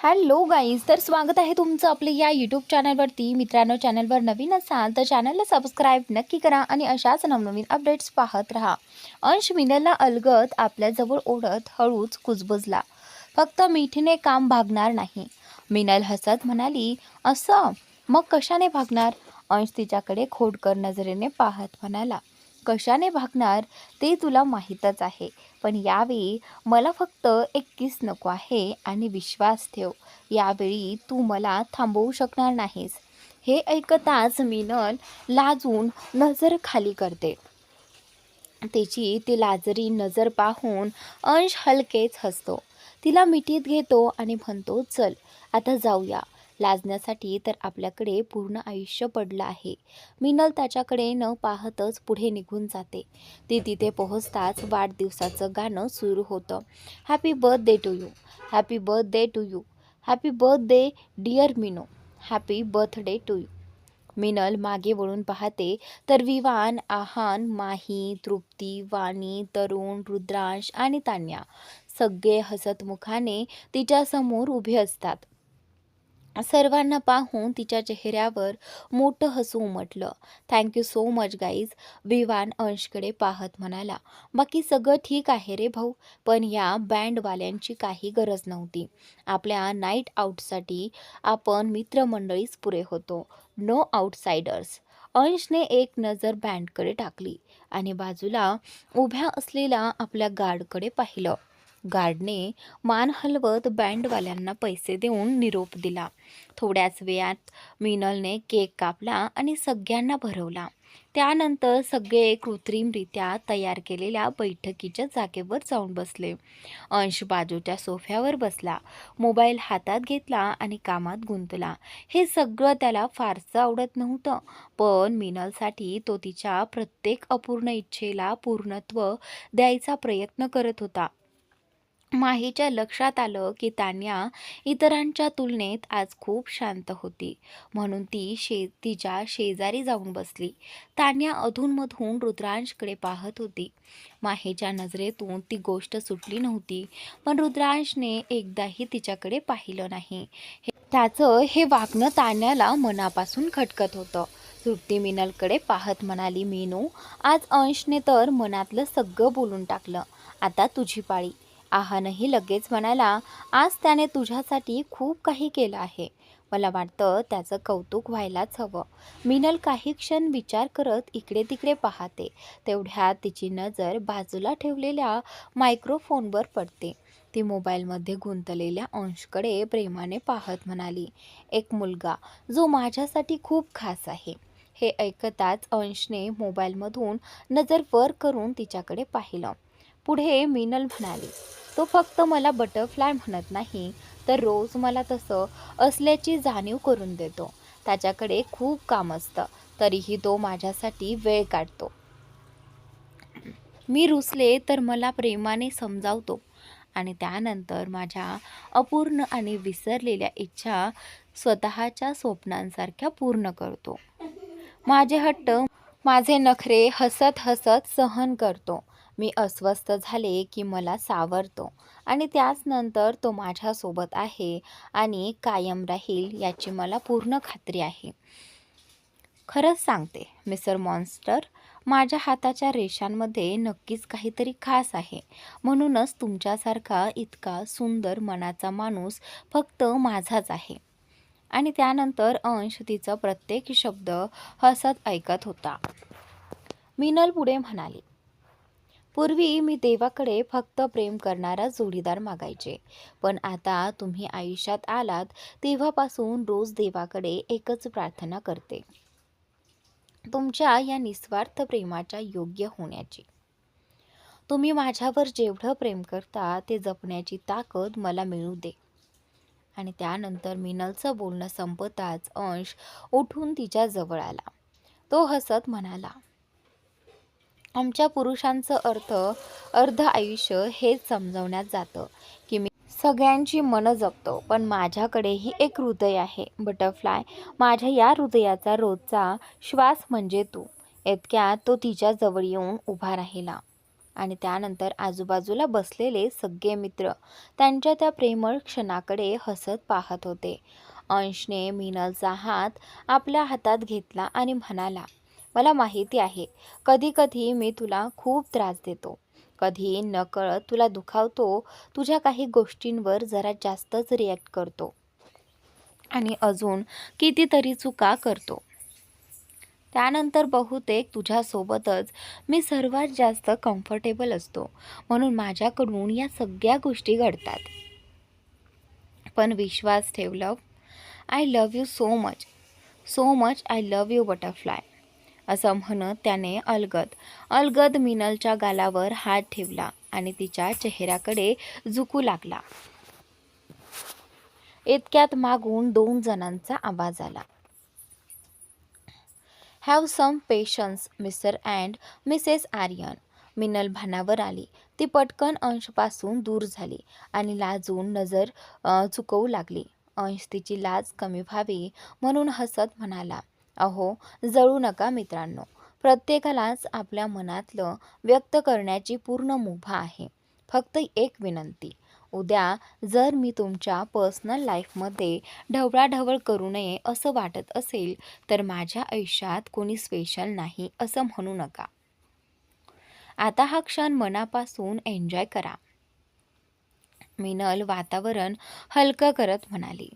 Hello guys, तर स्वागत आहे तुमचं आपले या यूट्यूब चॅनलवरती. मित्रांनो, चॅनलवर नवीन असाल तर चॅनलला सबस्क्राईब नक्की करा आणि अशाच नवनवीन अपडेट्स पाहत राहा. अंश मिनलला अलगद आपल्याजवळ ओढत हळूच कुजबुजला. फक्त मिठीने काम भागणार नाही. मिनल हसत म्हणाली, असं मग कशाने भागणार? अंश तिच्याकडे खोडकर नजरेने पाहत म्हणाला, कशाने भागणार ते तुला माहीतच आहे, पण यावेळी मला फक्त एक किस नको आहे आणि विश्वास ठेव, यावेळी तू मला थांबवू शकणार नाहीस. हे ऐकताच मिनल लाजून नजर खाली करते. तिची ती लाजरी नजर पाहून अंश हलकेच हसतो. तिला मिठीत घेतो आणि म्हणतो, चल आता जाऊया. लाजण्यासाठी तर आपल्याकडे पूर्ण आयुष्य पडलं आहे. मिनल त्याच्याकडे न पाहतच पुढे निघून जाते. ती तिथे पोहोचताच वाढदिवसाचं गाणं सुरू होतं. Happy birthday to you, happy birthday to you, happy birthday dear Mino, happy birthday to you. Minal मागे वळून पाहते तर विवान, आहान, माही, तृप्ती, वाणी, तरुण, रुद्रांश आणि तान्या सगळे हसतमुखाने तिच्यासमोर उभे असतात. सर्वांना पाहून तिच्या चेहऱ्यावर मोठं हसू उमटलं. Thank you so much guys, Vivaan अंशकडे पाहत म्हणाला. बाकी सगळं ठीक आहे रे भाऊ, पण या बँडवाल्यांची काही गरज नव्हती. आपल्या नाईट आऊटसाठी आपण मित्रमंडळीच पुरे होतो, नो आउटसाइडर्स. अंशने एक नजर बँडकडे टाकली आणि बाजूला उभ्या असलेल्या आपल्या गार्डकडे पाहिलं. गार्डने मान हलवत बँडवाल्यांना पैसे देऊन निरोप दिला. थोड्याच वेळात मिनलने केक कापला आणि सगळ्यांना भरवला. त्यानंतर सगळे कृत्रिमरित्या तयार केलेल्या बैठकीच्या जागेवर जाऊन बसले. अंश बाजूच्या सोफ्यावर बसला, मोबाईल हातात घेतला आणि कामात गुंतला. हे सगळं त्याला फारसं आवडत नव्हतं, पण मिनलसाठी तो तिच्या प्रत्येक अपूर्ण इच्छेला पूर्णत्व द्यायचा प्रयत्न करत होता. माहीच्या लक्षात आलं की तान्या इतरांच्या तुलनेत आज खूप शांत होती, म्हणून ती तिच्या शेजारी जाऊन बसली. तान्या अधूनमधून रुद्रांशकडे पाहत होती. माहीच्या नजरेतून ती गोष्ट सुटली नव्हती, पण रुद्रांशने एकदाही तिच्याकडे पाहिलं नाही. त्याचं हे वागणं तान्याला मनापासून खटकत होतं. तृप्ती मिनलकडे पाहत म्हणाली, मीनू, आज अंशने तर मनातलं सगळं बोलून टाकलं, आता तुझी पाळी. आहानही लगेच म्हणाला, आज त्याने तुझ्यासाठी खूप काही केलं आहे, मला वाटतं त्याचं कौतुक व्हायलाच हवं. मिनल काही क्षण विचार करत इकडे तिकडे पाहते. तेवढ्यात तिची नजर बाजूला ठेवलेल्या मायक्रोफोनवर पडते. ती मोबाईलमध्ये गुंतलेल्या अंशकडे प्रेमाने पाहत म्हणाली, एक मुलगा जो माझ्यासाठी खूप खास आहे. हे ऐकताच अंशने मोबाईलमधून नजर वर करून तिच्याकडे पाहिलं. पुढे मिनल म्हणाली, तो फक्त मला बटरफ्लाय म्हणत नाही, तर रोज मला तसं असल्याची जाणीव करून देतो. त्याच्याकडे खूप काम असतं, तरीही तो माझ्यासाठी वेळ काढतो. मी रुसले तर मला प्रेमाने समजावतो आणि त्यानंतर माझ्या अपूर्ण आणि विसरलेल्या इच्छा स्वतःच्या स्वप्नांसारख्या पूर्ण करतो. माझे हट्ट, माझे नखरे हसत हसत सहन करतो. मी अस्वस्थ झाले की मला सावरतो आणि त्याच नंतर तो माझ्यासोबत आहे आणि कायम राहील याची मला पूर्ण खात्री आहे. खरंच सांगते मिस्टर मॉन्स्टर, माझ्या हाताच्या रेषांमध्ये नक्कीच काहीतरी खास आहे. म्हणूनच तुमच्यासारखा इतका सुंदर मनाचा माणूस फक्त माझाच आहे. आणि त्यानंतर अंश तिचा प्रत्येक शब्द हसत ऐकत होता. मिनल पुढे म्हणाली, पूर्वी मी देवाकडे फक्त प्रेम करणारा जोडीदार मागायचे, पण आता तुम्ही आयुष्यात आलात तेव्हापासून रोज देवाकडे एकच प्रार्थना करते, तुमच्या या निस्वार्थ प्रेमाच्या योग्य होण्याची. तुम्ही माझ्यावर जेवढं प्रेम करता ते जपण्याची ताकद मला मिळू दे. आणि त्यानंतर मिनलचं बोलणं संपताच अंश उठून तिच्या जवळ आला. तो हसत म्हणाला, आमच्या पुरुषांचं अर्ध आयुष्य हेच समजवण्यात जातं की मी सगळ्यांची मनं जपतो, पण माझ्याकडेही एक हृदय आहे बटरफ्लाय. माझ्या या हृदयाचा रोजचा श्वास म्हणजे तू. इतक्यात तो तिच्या जवळ येऊन उभा राहिला. आणि त्यानंतर आजूबाजूला बसलेले सगळे मित्र त्यांच्या त्या प्रेमळ क्षणाकडे हसत पाहत होते. अंशने मिनलचा हात आपल्या हातात घेतला आणि म्हणाला, मला माहिती आहे, कधी कधी मी तुला खूप त्रास देतो, कधी नकळत तुला दुखावतो, तुझ्या काही गोष्टींवर जरा जास्तच रिॲक्ट करतो आणि अजून कितीतरी चुका करतो. त्यानंतर बहुतेक तुझ्यासोबतच मी सर्वात जास्त कम्फर्टेबल असतो, म्हणून माझ्याकडून या सगळ्या गोष्टी घडतात. पण विश्वास ठेव love, I love you so much, so much I love you butterfly. असं म्हणत त्याने अलगद अलगद मिनलच्या गालावर हात ठेवला आणि तिच्या चेहऱ्याकडे झुकू लागला. इतक्यात मागून 2 जणांचा आवाज आला. Have some patience mister and Mrs Aryan. Minal भानावर आली. ती पटकन अंशपासून दूर झाली आणि लाजून नजर चुकवू लागली. अंश तिची लाज कमी व्हावी म्हणून हसत म्हणाला, अहो जळू नका मित्रांनो, प्रत्येकालाच आपल्या मनातलं व्यक्त करण्याची पूर्ण मुभा आहे. फक्त एक विनंती, उद्या जर मी तुमच्या पर्सनल लाईफमध्ये ढवळाढवळ करू नये असं वाटत असेल तर माझ्या आयुष्यात कोणी स्पेशल नाही असं म्हणू नका. आता हा क्षण मनापासून एन्जॉय करा. मिनल वातावरण हलकं करत म्हणाली.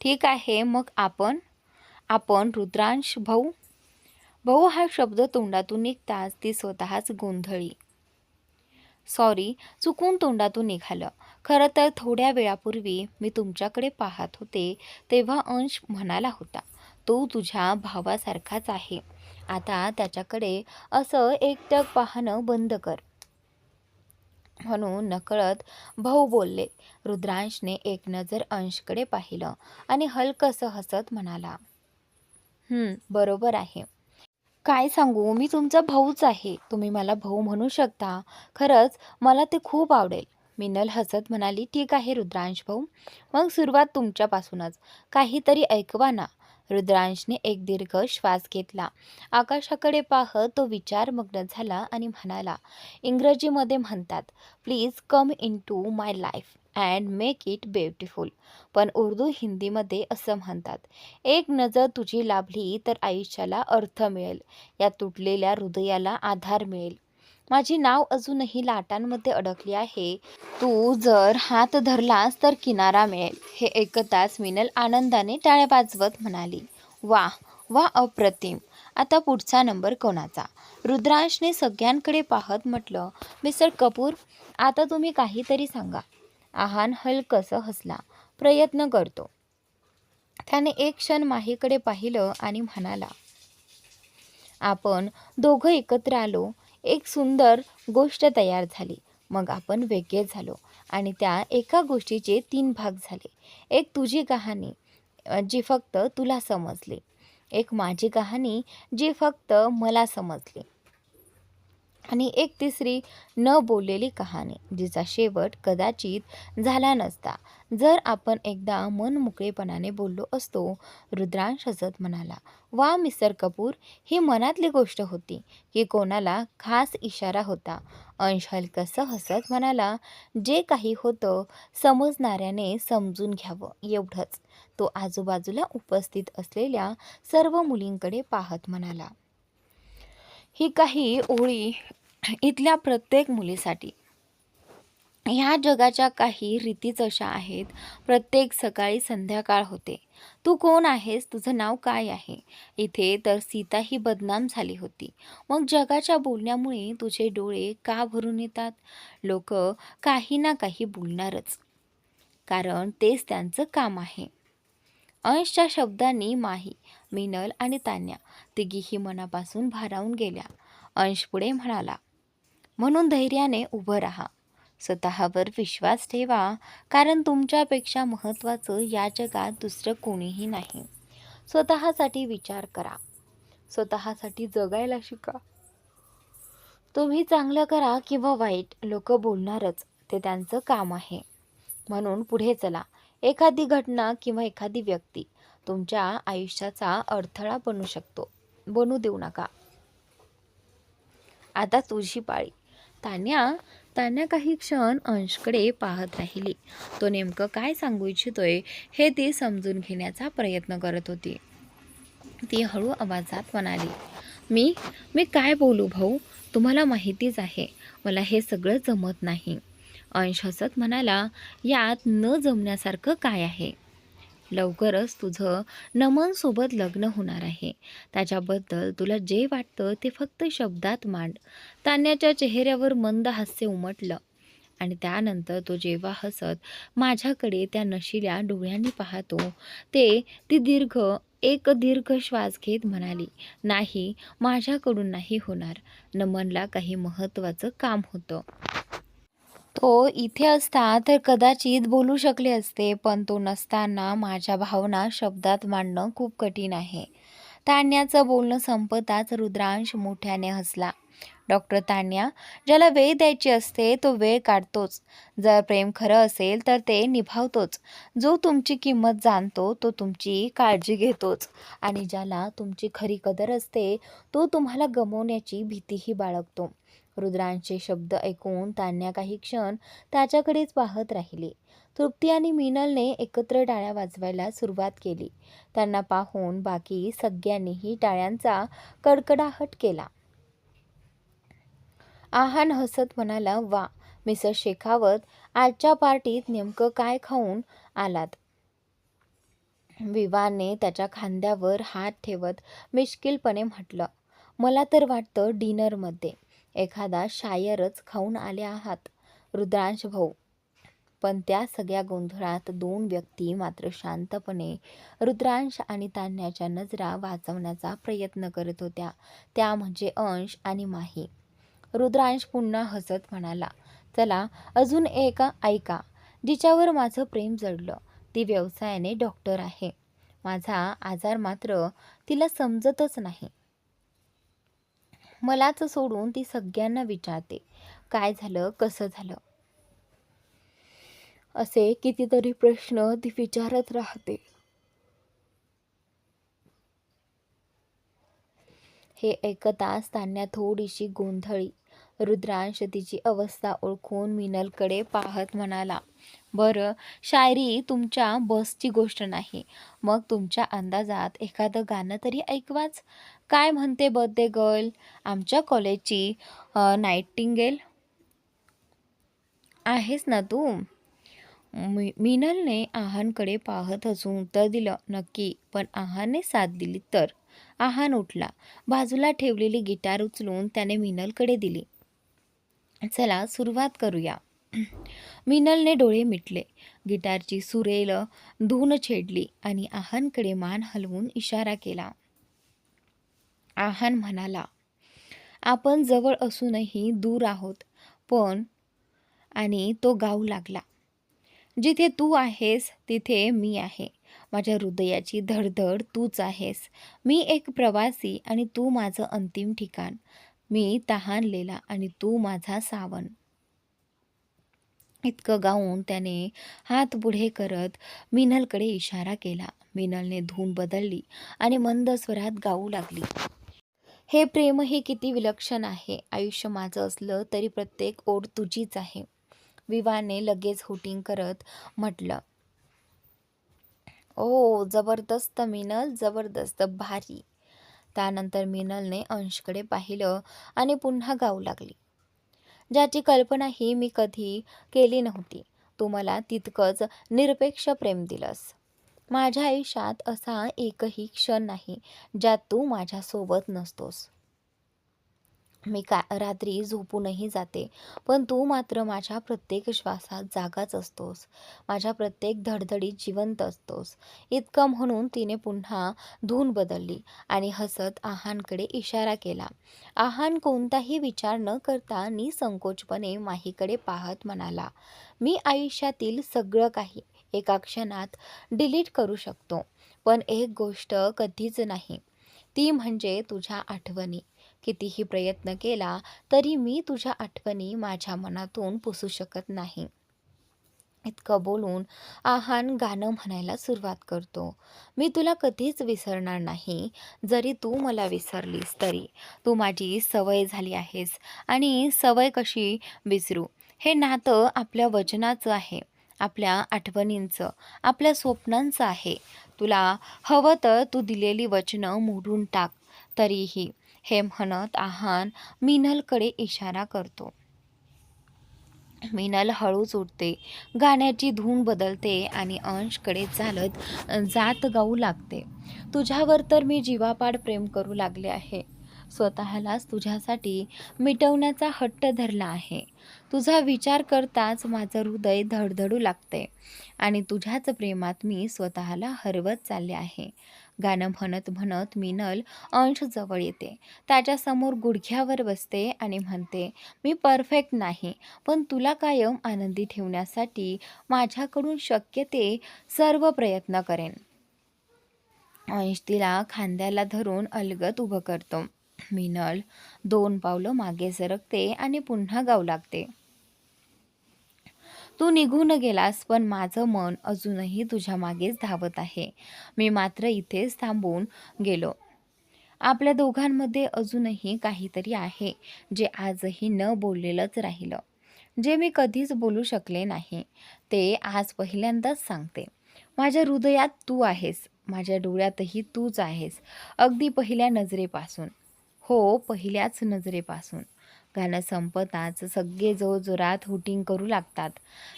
ठीक आहे, मग आपण रुद्रांश भाऊ. भाऊ हा शब्द तोंडातून निघताच ती स्वतःच गोंधळी. सॉरी, चुकून तोंडातून निघालं. खरं तर थोड्या वेळापूर्वी मी तुमच्याकडे पाहत होते तेव्हा अंश म्हणाला होता, तो तुझ्या भावासारखाच आहे. आता त्याच्याकडे असं एकटक पाहणं बंद कर. म्हणून नकळत भाऊ बोलले. रुद्रांशने एक नजर अंशकडे पाहिलं आणि हलकंसं हसत म्हणाला, बरोबर आहे. काय सांगू, मी तुमचा भाऊच आहे. तुम्ही मला भाऊ म्हणू शकता. खरंच मला ते खूप आवडेल. मिनल हसत म्हणाली, ठीक आहे रुद्रांश भाऊ, मग सुरुवात तुमच्यापासूनच. काहीतरी ऐकवा ना. रुद्रांशने एक दीर्घ श्वास घेतला. आकाशाकडे पाहत तो विचारमग्न झाला आणि म्हणाला, इंग्रजीमध्ये म्हणतात, please come in to my life and make it beautiful. पण उर्दू हिंदीमध्ये असं म्हणतात, एक नजर तुझी लाभली तर आयुष्याला अर्थ मिळेल, या तुटलेल्या हृदयाला आधार मिळेल. माझी नाव अजूनही लाटांमध्ये अडकली आहे. तू जर हात धरलास तर किनारा मिळेल. हे ऐकताच मिनल आनंदाने टाळ्या वाजवत म्हणाली, वा वा, अप्रतिम. आता पुढचा नंबर कोणाचा? रुद्रांशने सगळ्यांकडे पाहत म्हटलं, मिस्टर कपूर, आता तुम्ही काहीतरी सांगा. आहान हलकसं हसला. प्रयत्न करतो. त्याने एक क्षण माहीकडे पाहिलं आणि म्हणाला, आपण दोघं एकत्र आलो, एक सुंदर गोष्ट तयार झाली. मग आपण वेगळे झालो आणि त्या एका गोष्टीचे 3 भाग झाले. एक तुझी कहाणी जी फक्त तुला समजली, एक माझी कहाणी जी फक्त मला समजली, आणि एक तिसरी न बोललेली कहाणी जिचा शेवट कदाचित झाला नसता जर आपण एकदा मन मोकळेपणाने बोललो असतो. रुद्रांश हसत म्हणाला, वा मिस्टर कपूर, ही मनातली गोष्ट होती की कोणाला खास इशारा होता? अंश हलकसं हसत म्हणाला, जे काही होतं समजणाऱ्याने समजून घ्यावं, एवढंच. तो आजूबाजूला उपस्थित असलेल्या सर्व मुलींकडे पाहत म्हणाला, ही काही ओळी इथल्या प्रत्येक मुलीसाठी. ह्या जगाच्या काही रीतीच अशा आहेत. प्रत्येक सकाळी संध्याकाळ होते. तू कोण आहेस? तुझं नाव काय आहे? इथे तर सीता ही बदनाम झाली होती. मग जगाच्या बोलण्यामुळे तुझे डोळे का भरून येतात? लोक काही ना काही बोलणारच, कारण तेच त्यांचं काम आहे. अंशच्या शब्दांनी माही, मिनल आणि तान्या तिघीही मनापासून भारावून गेल्या. अंश पुढे म्हणाला, म्हणून धैर्याने उभं राहा, स्वतःवर विश्वास ठेवा, कारण तुमच्यापेक्षा महत्त्वाचं या जगात दुसरं कोणीही नाही. स्वतःसाठी विचार करा, स्वतःसाठी जगायला शिका. तुम्ही चांगलं करा किंवा वाईट, लोक बोलणारच, ते त्यांचं काम आहे. म्हणून पुढे चला. एखादी घटना किंवा एखादी व्यक्ती तुमच्या आयुष्याचा अडथळा बनू देऊ नका. आता तुझी पाळी. तान्या तान्या काही क्षण अंशकडे पाहत राहिली. तो नेमकं काय सांगू इच्छितोय हे ती समजून घेण्याचा प्रयत्न करत होती. ती हळू आवाजात म्हणाली, मी मी काय बोलू भाऊ? तुम्हाला माहितीच आहे मला हे सगळं जमत नाही. अंश हसत म्हणाला, यात न जमण्यासारखं काय आहे? लवकरच तुझं नमनसोबत लग्न होणार आहे. त्याच्याबद्दल तुला जे वाटतं ते फक्त शब्दात मांड. तान्याच्या चेहऱ्यावर मंद हास्य उमटलं आणि त्यानंतर तो जेव्हा हसत माझ्याकडे त्या नशिल्या डोळ्यांनी पाहतो एक दीर्घ श्वास घेत म्हणाली, नाही, माझ्याकडून नाही होणार. नमनला काही महत्त्वाचं काम होतं. तो इथे असता तर कदाचित बोलू शकले असते, पण तो नसताना माझ्या भावना शब्दात मांडणं खूप कठीण आहे. तान्याचं बोलणं संपताच रुद्रांश मोठ्याने हसला. डॉक्टर तान्या, ज्याला वेळ द्यायची असते तो वेळ काढतोच. जर प्रेम खरं असेल तर ते निभावतोच. जो तुमची किंमत जाणतो तो तुमची काळजी घेतोच. आणि ज्याला तुमची खरी कदर असते तो तुम्हाला गमावण्याची भीतीही बाळगतो. रुद्रांचे शब्द ऐकून तान्या काही क्षण त्याच्याकडेच पाहत राहिली. तृप्ती आणि मिनलने एकत्र टाळ्या वाजवायला सुरुवात केली. त्यांना पाहून बाकी सगळ्यांनीही टाळ्यांचा कडकडाहट केला. आहान हसत म्हणाला, वा मिस्टर शेखावत, आजच्या पार्टीत नेमकं काय खाऊन आलात? विवाने त्याच्या खांद्यावर हात ठेवत मिश्किलपणे म्हटलं, मला तर वाटतं डिनरमध्ये एखादा शायरच खाऊन आले आहात रुद्रांश भाऊ. पण त्या सगळ्या गोंधळात दोन व्यक्ती मात्र शांतपणे रुद्रांश आणि तान्याच्या नजरा वाचवण्याचा प्रयत्न करत होत्या. त्या म्हणजे अंश आणि माही. रुद्रांश पुन्हा हसत म्हणाला, चला अजून एक ऐका, जिच्यावर माझं प्रेम जडलं ती व्यवसायाने डॉक्टर आहे. माझा आजार मात्र तिला समजतच नाही. मलाच सोडून ती सगळ्यांना विचारते, काय झालं, कसं झालं, असे कितीतरी प्रश्न ती विचारत राहते. हे ऐकताच तान्या थोडीशी गोंधळी. रुद्रांश तिची अवस्था ओळखून मिनलकडे पाहत म्हणाला, बरं, शायरी तुमच्या बसची गोष्ट नाही, मग तुमच्या अंदाजात एखादं गाणं तरी ऐकवाच. काय म्हणते बर्थडे गर्ल, आमच्या कॉलेजची नाईटिंगेल आहेस ना तू? मिनलने आहानकडे पाहत हसून उत्तर दिलं, नक्की, पण आहानने साथ दिली तर. आहान उठला. बाजूला ठेवलेली गिटार उचलून त्याने मिनलकडे दिली. चला सुरुवात करूया. मिनलने डोळे मिटले. गिटारची सुरेल धून छेडली आणि आहानकडे मान हलवून इशारा केला. आहान म्हणाला, आपण जवळ असूनही दूर आहोत. पण आणि तो गाऊ लागला, जिथे तू आहेस तिथे मी आहे. माझ्या हृदयाची धडधड तूच आहेस. मी एक प्रवासी आणि तू माझं अंतिम ठिकाण. मी तहानलेला आणि तू माझा सावन. इतकं गाऊन त्याने हात पुढे करत मिनलकडे इशारा केला. मिनलने धून बदलली आणि मंद स्वरात गाऊ लागली, हे प्रेमही किती विलक्षण आहे. आयुष्य माझं असलं तरी प्रत्येक ओढ तुझीच आहे. विवाने लगेच हुटिंग करत म्हटलं, ओ जबरदस्त मिनल, जबरदस्त, भारी. त्यानंतर मिनलने अंशकडे पाहिलं आणि पुन्हा गाऊ लागली, ज्याची कल्पनाही मी कधी केली नव्हती. तू मला तितकंच निरपेक्ष प्रेम दिलंस. माझ्या आयुष्यात असा एकही क्षण नाही ज्यात तू माझ्यासोबत नसतोस. मी रात्री झोपूनही जाते, पण तू मात्र माझ्या प्रत्येक श्वासात जागाच असतोस. माझ्या प्रत्येक धडधडीत जिवंत असतोस. इतकं म्हणून तिने पुन्हा धून बदलली आणि हसत आहानकडे इशारा केला. आहान कोणताही विचार न करता निसंकोचपणे माहीकडे पाहत म्हणाला, मी आयुष्यातील सगळं काही एका क्षणात डिलीट करू शकतो, पण एक गोष्ट कधीच नाही, ती म्हणजे तुझ्या आठवणी. कितीही प्रयत्न केला तरी मी तुझ्या आठवणी माझ्या मनातून पुसू शकत नाही. इतकं बोलून आहान गाणं म्हणायला सुरुवात करतो. मी तुला कधीच विसरणार नाही, जरी तू मला विसरलीस तरी. तू माझी सवय झाली आहेस आणि सवय कशी विसरू? हे नातं आपल्या वचनाचं आहे, आपल्या आठवणींचं, आपल्या स्वप्नांचं आहे. तुला हवं तर तू दिलेली वचनं मोडून टाक. तरीही, हे म्हणत आहान मिनलकडे इशारा करतो. मिनल हळूच उठते, गाण्याची धून बदलते आणि अंशकडे चालत जात गाऊ लागते. तुझ्यावर तर मी जीवापाड प्रेम करू लागले आहे. स्वतःलाच तुझ्यासाठी मिटवण्याचा हट्ट धरला आहे. तुझा विचार करताच माझं हृदय धडधडू लागते आणि तुझ्याच प्रेमात मी स्वतःला हरवत चालले आहे. गाणं म्हणत म्हणत मिनल अंश जवळ येते. त्याच्यासमोर गुडघ्यावर बसते आणि म्हणते, मी परफेक्ट नाही, पण तुला कायम आनंदी ठेवण्यासाठी माझ्याकडून शक्य ते सर्व प्रयत्न करेन. अंश तिला खांद्याला धरून अलगद उभं करतो. मिनल 2 पावलं मागे सरकते आणि पुन्हा गाऊ लागते. तू निघून गेलास, पण माझं मन अजूनही तुझ्या मागेच धावत आहे. मी मात्र इथेच थांबून गेलो. आपल्या दोघांमध्ये अजूनही काहीतरी आहे, जे आजही न बोललेलंच राहिलं. जे मी कधीच बोलू शकले नाही, ते आज पहिल्यांदाच सांगते. माझ्या हृदयात तू आहेस, माझ्या डोळ्यातही तूच आहेस, अगदी पहिल्या नजरेपासून. हो, पहिल्याच नजरेपासून. गाणं संपताच सगळे जोरजोरात हुटिंग करू लागतात.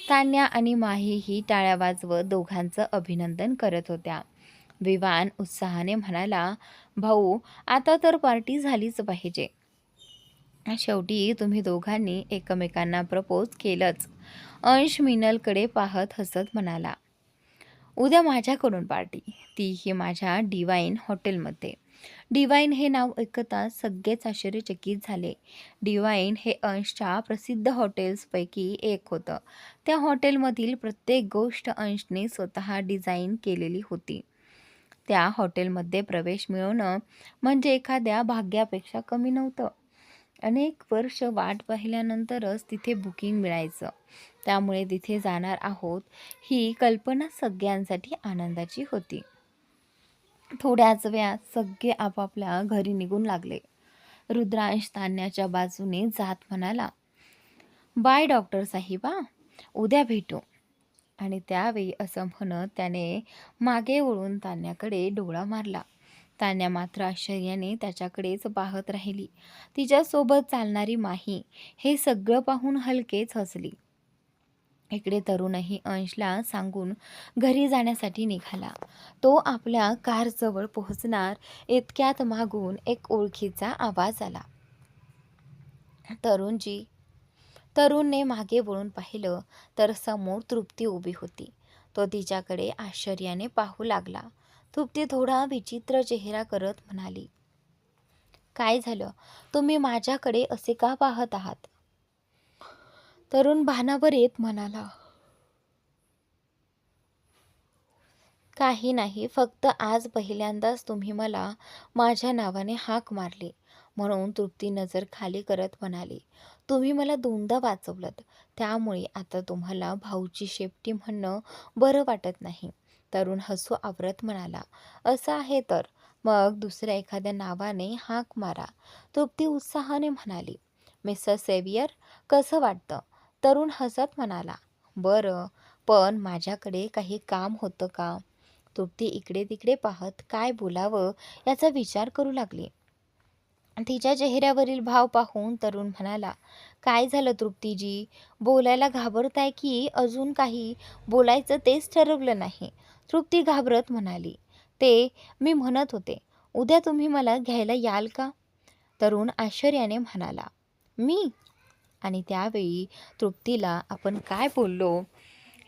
तान्या आणि माहीही टाळ्या वाजवत दोघांचं अभिनंदन करत होत्या. विवान उत्साहाने म्हणाला, भाऊ, आता तर पार्टी झालीच पाहिजे. शेवटी तुम्ही दोघांनी एकमेकांना प्रपोज केलंच. अंश मिनलकडे पाहत हसत म्हणाला, उद्या माझ्याकडून पार्टी, तीही माझ्या डिवाईन हॉटेलमध्ये. डिवाईन हे नाव ऐकताच सगळेच आश्चर्यचकित झाले. डिवाईन हे अंशच्या प्रसिद्ध हॉटेल्सपैकी एक होतं. त्या हॉटेलमधील प्रत्येक गोष्ट अंशने स्वतः डिझाईन केलेली होती. त्या हॉटेलमध्ये प्रवेश मिळवणं म्हणजे एखाद्या भाग्यापेक्षा कमी नव्हतं. अनेक वर्ष वाट पाहिल्यानंतरच तिथे बुकिंग मिळायचं. त्यामुळे तिथे जाणार आहोत ही कल्पना सगळ्यांसाठी आनंदाची होती. थोड्याच वेळात सगळे आपापल्या घरी निघून लागले. रुद्रांश तान्याच्या बाजूने जात म्हणाला, बाय डॉक्टर साहिबा, उद्या भेटू. आणि त्यावेळी असं म्हणत त्याने मागे वळून तान्याकडे डोळा मारला. तान्या मात्र आश्चर्याने त्याच्याकडेच पाहत राहिली. तिच्यासोबत चालणारी माही हे सगळं पाहून हलकेच हसली. इकडे तरुणही अंशला सांगून घरी जाण्यासाठी निघाला. तो आपल्या कारजवळ पोहोचणार इतक्यात मागून एक ओळखीचा आवाज आला. तरुणने मागे वळून पाहिलं तर समोर तृप्ती उभी होती. तो तिच्याकडे आश्चर्याने पाहू लागला. तृप्ती थोडा विचित्र चेहरा करत म्हणाली, काय झालं? तुम्ही माझ्याकडे असे का पाहत आहात? तरुण भानावर येत म्हणाला, काही नाही, फक्त आज पहिल्यांदाच तुम्ही मला माझ्या नावाने हाक मारली म्हणून. तृप्ती नजर खाली करत म्हणाली, तुम्ही मला दोनदा वाचवलंत, त्यामुळे आता तुम्हाला भाऊची शेपटी म्हणणं बरं वाटत नाही. तरुण हसू आवरत म्हणाला, असं आहे तर मग दुसऱ्या एखाद्या नावाने हाक मारा. तृप्ती उत्साहाने म्हणाली, मिस्टर सेवियर, कसं वाटतं? तरुण हसत म्हणाला, बरं, पण माझ्याकडे काही काम होतं का? तृप्ती इकडे तिकडे पाहत काय बोलावं याचा विचार करू लागली. तिच्या चेहऱ्यावरील भाव पाहून तरुण म्हणाला, काय झालं तृप्तीजी? बोलायला घाबरताय की अजून काही बोलायचं तेच ठरवलं नाही? तृप्ती घाबरत म्हणाली, ते मी म्हणत होते, उद्या तुम्ही मला घ्यायला याल का? तरुण आश्चर्याने म्हणाला, मी? आणि त्यावेळी तृप्तीला आपण काय बोललो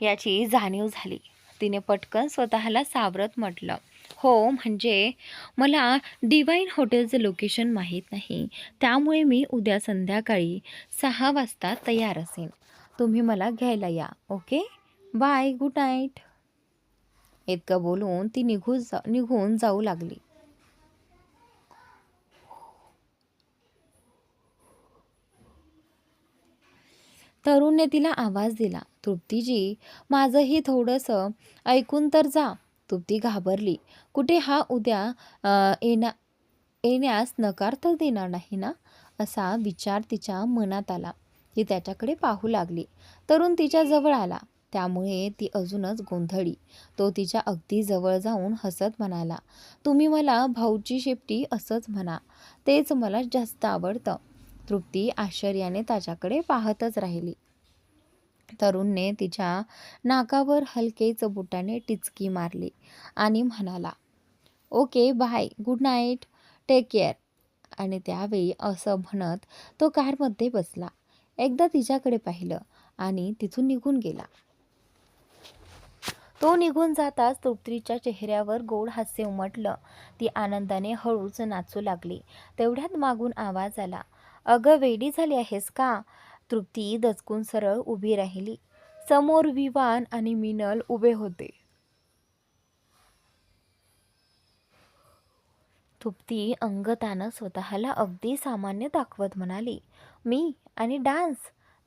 याची जाणीव झाली. तिने पटकन स्वतःला सावरत म्हटलं, हो, म्हणजे मला डिवाईन हॉटेलचं लोकेशन माहीत नाही, त्यामुळे मी उद्या संध्याकाळी 6 वाजता तयार असेन. तुम्ही मला घ्यायला या. Okay, bye, good night. इतकं बोलून ती निघून जाऊ लागली. तरुणने तिला आवाज दिला, तृप्तीजी, माझंही थोडंसं ऐकून तर जा. तृप्ती घाबरली. कुठे हा उद्या येण्यास नकार तर देणार नाही ना, असा विचार तिच्या मनात आला. ती त्याच्याकडे पाहू लागली. तरुण तिच्या जवळ आला, त्यामुळे ती अजूनच गोंधळली. तो तिच्या अगदी जवळ जाऊन हसत म्हणाला, तुम्ही मला भाऊची शेपटी असंच म्हणा, तेच मला जास्त आवडतं. तृप्ती आश्चर्याने त्याच्याकडे पाहतच राहिली. तरुणने तिच्या नाकावर हलकेच बोटाने टिचकी मारली आणि म्हणाला, okay bye, good night, take care. आणि त्यावेळी असं म्हणत तो कारमध्ये बसला. एकदा तिच्याकडे पाहिलं आणि तिथून निघून गेला. तो निघून जाताच तृप्तीच्या चेहऱ्यावर गोड हास्य उमटलं. ती आनंदाने हळूच नाचू लागली. तेवढ्यात मागून आवाज आला, अगं वेडी झाली आहेस का? तृप्ती दचकून सरळ उभी राहिली. समोर विवान आणि मिनल उभे होते. तृप्ती अंगतानं स्वतःला अगदी सामान्य दाखवत म्हणाली, मी आणि डान्स?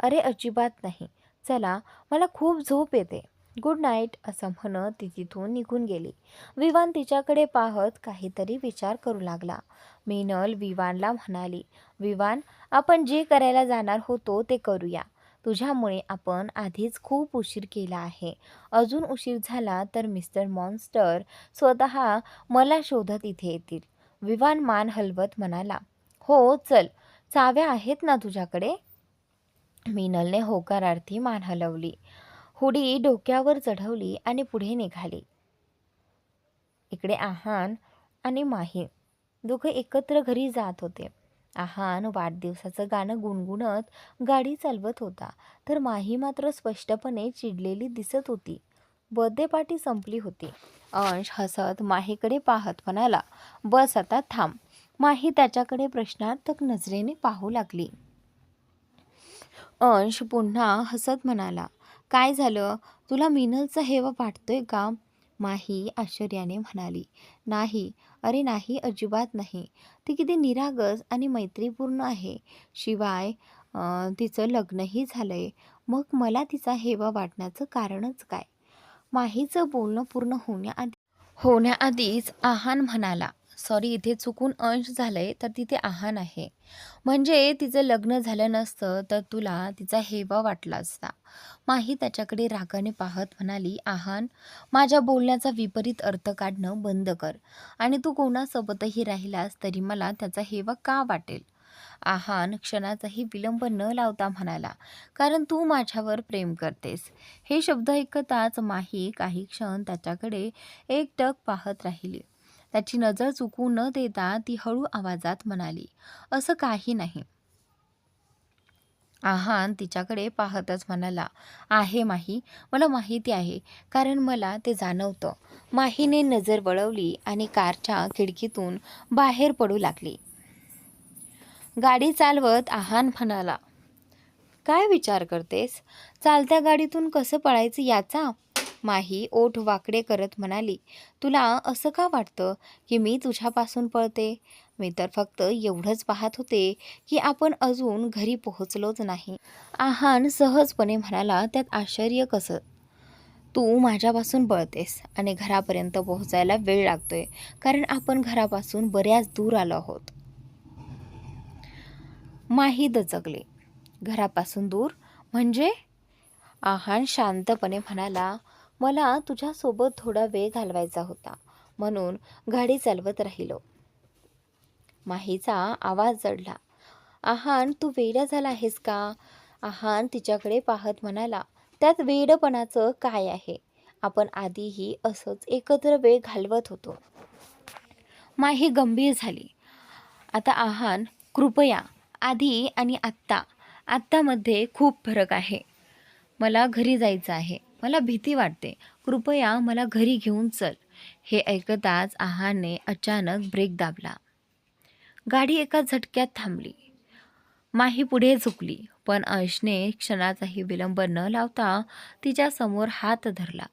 अरे अजिबात नाही. चला, मला खूप झोप येते. गुड नाईट, असं म्हणत ती तिथून निघून गेली. विवान तिच्याकडे पाहत काहीतरी विचार करू लागला. मिनल विवानला म्हणाली, विवान, आपण जे करायला जाणार होतो ते करूया. तुझ्यामुळे आपण आधीच खूप उशीर केला आहे. अजून उशीर झाला तर मिस्टर मॉन्स्टर स्वतः मला शोधत इथे येतील. विवान मान हलवत म्हणाला, हो चल, चाव्या आहेत ना तुझ्याकडे? मिनलने होकारार्थी मान हलवली. हुडी डोक्यावर चढवली आणि पुढे निघाली. इकडे आहान आणि माही दोघे एकत्र घरी जात होते. आहान वाढदिवसाचं गाणं गुणगुणत गाडी चालवत होता, तर माही मात्र स्पष्टपणे चिडलेली दिसत होती. बर्थडे पार्टी संपली होती. अंश हसत माहीकडे पाहत म्हणाला, बस आता थांब. माही त्याच्याकडे प्रश्नार्थक नजरेने पाहू लागली. अंश पुन्हा हसत म्हणाला, काय झालं? तुला मिनलचा हेवा वाटतोय का? माही आश्चर्याने म्हणाली, नाही, अरे नाही, अजिबात नाही. ती किती निरागस आणि मैत्रीपूर्ण आहे. शिवाय तिचं लग्नही झालंय. मग मला तिचा हेवा वाटण्याचं कारणच काय? माहीचं बोलणं पूर्ण होण्याआधीच आहान म्हणाला, सॉरी, इथे चुकून अंश झालंय, तर तिथे आहान आहे. म्हणजे तिचं लग्न झालं नसतं तर तुला तिचा हेवा वाटला असता. माही त्याच्याकडे रागाने पाहत म्हणाली, आहान, माझ्या बोलण्याचा विपरीत अर्थ काढणं बंद कर. आणि तू कोणासोबतही राहिलास तरी मला त्याचा हेवा का वाटेल? आहान क्षणाचाही विलंब न लावता म्हणाला, कारण तू माझ्यावर प्रेम करतेस. हे शब्द ऐकताच माही काही क्षण त्याच्याकडे एकटक पाहत राहिली. त्याची नजर चुकू न देता ती हळू आवाजात म्हणाली, असं काही नाही. आहान तिच्याकडे पाहतच म्हणाला, आहे माही, मला माहिती आहे, कारण मला ते जाणवतं. माहीने नजर वळवली आणि कारच्या खिडकीतून बाहेर पडू लागली. गाडी चालवत आहान म्हणाला, काय विचार करतेस? चालत्या गाडीतून कसं पळायचं याचा? माही ओठ वाकडे करत म्हणाली, तुला असं का वाटतं की मी तुझ्यापासून पळते? मी तर फक्त एवढंच पाहत होते की आपण अजून घरी पोहोचलोच नाही. आहान सहजपणे म्हणाला, त्यात आश्चर्य कसं? तू माझ्यापासून पळतेस आणि घरापर्यंत पोहोचायला वेळ लागतोय, कारण आपण घरापासून बऱ्याच दूर आलो आहोत. माही दचकले. घरापासून दूर म्हणजे? आहान शांतपणे म्हणाला, मला तुझ्यासोबत थोडा वेळ घालवायचा होता, म्हणून गाडी चालवत राहिलो. माहीचा आवाज चढला, आहान, तू वेडा झाला आहेस का? आहान तिच्याकडे पाहत म्हणाला, त्यात वेडपणाचं काय आहे? आपण आधीही असंच एकत्र वेळ घालवत होतो. माही गंभीर झाली. आता आहान, कृपया, आधी आणि आत्तामध्ये खूप फरक आहे. मला घरी जायचं आहे. मला भीती वाटते. कृपया मला घरी घेऊन चल. हे ऐकताच आहानने अचानक ब्रेक दाबला. गाडी एका झटक्यात थांबली. माही पुढे झुकली, पण अंशने क्षणाचाही विलंब न लावता तिच्या समोर हात धरला.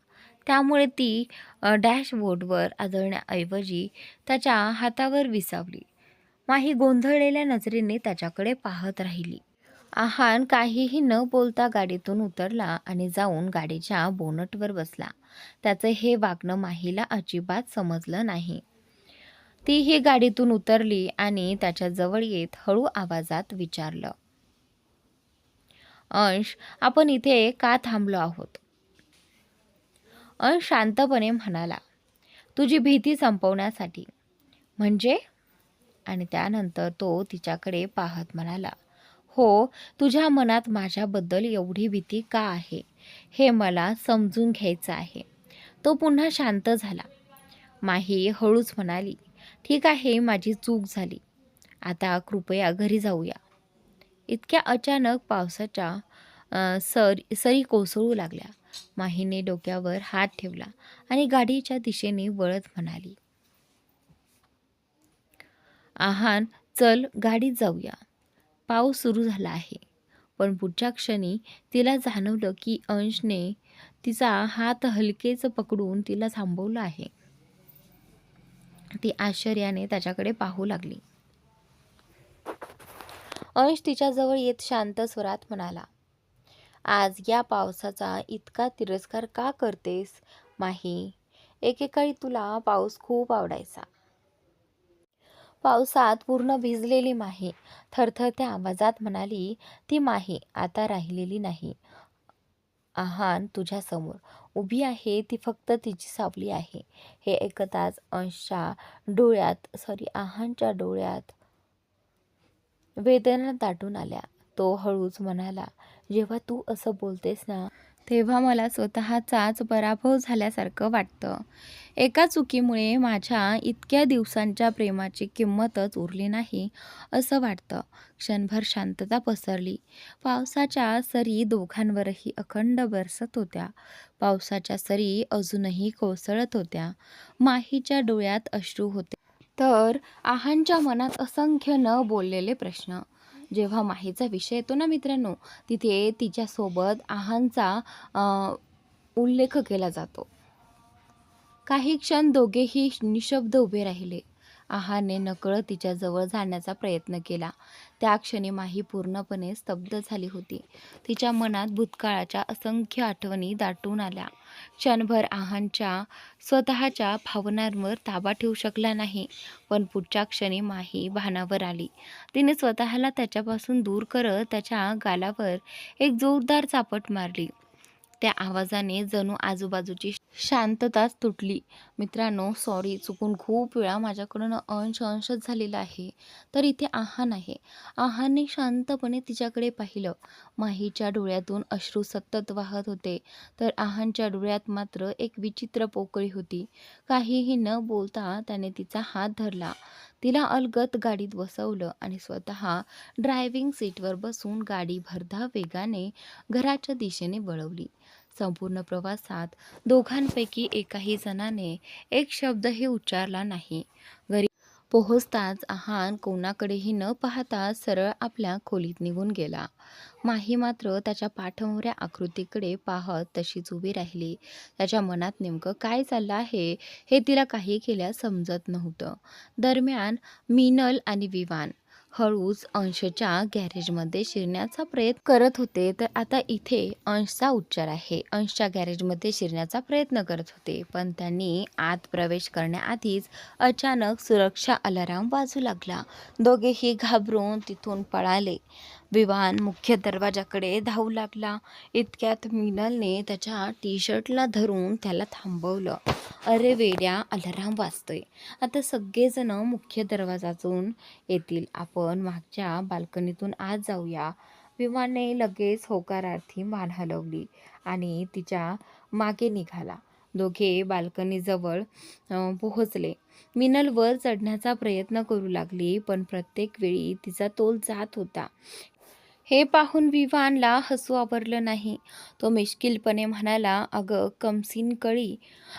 त्यामुळे ती डॅशबोर्डवर आदळण्याऐवजी त्याच्या हातावर विसावली. माही गोंधळलेल्या नजरेने त्याच्याकडे पाहत राहिली. आहान काहीही न बोलता गाडीतून उतरला आणि जाऊन गाडीच्या बोनटवर बसला. त्याचं हे वागणं माहीला अजिबात समजलं नाही. तीही गाडीतून उतरली आणि त्याच्या जवळ येत हळू आवाजात विचारलं, अंश, आपण इथे का थांबलो आहोत? अंश शांतपणे म्हणाला, तुझी भीती संपवण्यासाठी. म्हणजे? आणि त्यानंतर तो तिच्याकडे पाहत म्हणाला, हो, तुझ्या मनात माझ्याबद्दल एवढी भीती का आहे हे मला समजून घ्यायचं आहे. तो पुन्हा शांत झाला. माही हळूच म्हणाली, ठीक आहे, माझी चूक झाली. आता कृपया घरी जाऊया. इतक्या अचानक पावसाच्या सरी कोसळू लागल्या. माहीने डोक्यावर हात ठेवला आणि गाडीच्या दिशेने वळत म्हणाली, आहान, चल गाडीत जाऊया. पाऊस सुरू झाला आहे. पण पुढच्या क्षणी तिला जाणवलं की अंशने तिचा हात हलकेच पकडून तिला थांबवलं आहे. ती आश्चर्याने त्याच्याकडे पाहू लागली. अंश तिच्याजवळ येत शांत स्वरात म्हणाला, आज या पावसाचा इतका तिरस्कार का करतेस माही? एकेकाळी तुला पाऊस खूप आवडायचा. पावसात पूर्ण भिजलेली माही थरथरत्या आवाजात म्हणाली, ती माही आता राहिलेली नाही. आहान तुझ्यासमोर उभी आहे, ती फक्त तिची सावली आहे. हे ऐकताच आहानच्या डोळ्यात वेदना दाटून आल्या. तो हळूच म्हणाला, जेव्हा तू असं बोलतेस ना, तेव्हा मला स्वतःचाच पराभव झाल्यासारखं वाटतं. एका चुकीमुळे माझ्या इतक्या दिवसांच्या प्रेमाची किंमतच उरली नाही असं वाटतं. क्षणभर शांतता पसरली. पावसाच्या सरी दोघांवरही अखंड बरसत होत्या. पावसाच्या सरी अजूनही कोसळत होत्या. माहीच्या डोळ्यात अश्रू होते. तर आहांच्या मनात असंख्य न बोललेले प्रश्न. जेव्हा माहीचा विषय येतो ना मित्रांनो, तिथे तिच्यासोबत आहांचा उल्लेख केला जातो. काही क्षण दोघेही निशब्द उभे राहिले. आहाने नकळत तिच्याजवळ जाण्याचा प्रयत्न केला. त्या क्षणी माही पूर्णपणे स्तब्ध झाली होती. तिच्या मनात भूतकाळाच्या असंख्य आठवणी दाटून आल्या. क्षणभर आहांच्या स्वतःच्या भावनांवर ताबा ठेवू शकला नाही. पण पुढच्या क्षणी माही भानावर आली. तिने स्वतःला त्याच्यापासून दूर करत त्याच्या गालावर एक जोरदार चापट मारली. त्या आवाजाने जणू आजूबाजूची शांतताच तुटली. मित्रांनो, सॉरी, चुकून खूप वेळा माझ्याकडून अंशच झालेला आहे. तर इथे आहान आहे. आहानने शांतपणे तिच्याकडे पाहिलं. माहीच्या डोळ्यातून अश्रू सतत वाहत होते, तर आहानच्या डोळ्यात मात्र एक विचित्र पोकळी होती. काहीही न बोलता त्याने तिचा हात धरला. तिला अलगद गाडीत बसवलं आणि स्वतः ड्रायव्हिंग सीटवर बसून गाडी भरधाव वेगाने घराच्या दिशेने वळवली. संपूर्ण प्रवासात दोघांपैकी एकाही जणाने एक शब्दही उच्चारला नाही. घरी पोहोचताच आहान कोणाकडेही न पाहता सरळ आपल्या खोलीत निघून गेला. माही मात्र त्याच्या पाठमोऱ्या आकृतीकडे पाहत तशीच उभी राहिली. त्याच्या मनात नेमकं काय चाललं आहे हे तिला काही केल्यास समजत नव्हतं. दरम्यान मिनल आणि विवान हळूच अंशच्या गॅरेजमध्ये शिरण्याचा प्रयत्न करत होते. तर आता इथे अंशचा उच्चार आहे. अंशच्या गॅरेजमध्ये शिरण्याचा प्रयत्न करत होते, पण त्यांनी आत प्रवेश करण्याआधीच अचानक सुरक्षा अलार्म वाजू लागला. दोघेही घाबरून तिथून पळाले. विवान मुख्य दरवाजाकडे धावू लागला. इतक्यात मिनलने त्याच्या टी-शर्टला धरून त्याला थांबवलं. अरे वेड्या, अलार्म वाजतोय. आता सगळेजण मुख्य दरवाजातून येतील. आपण मागच्या बाल्कनीतून आत जाऊया. विमानने लगेच होकारार्थी मान हलवली आणि तिच्या मागे निघाला. दोघे बाल्कनीजवळ पोहोचले. मिनल वर चढण्याचा प्रयत्न करू लागली, पण प्रत्येक वेळी तिचा तोल जात होता. हे पाहून विवानला हसू आवरलं नाही. तो मिश्किलपणे म्हणाला, अगं कमसीन कळी,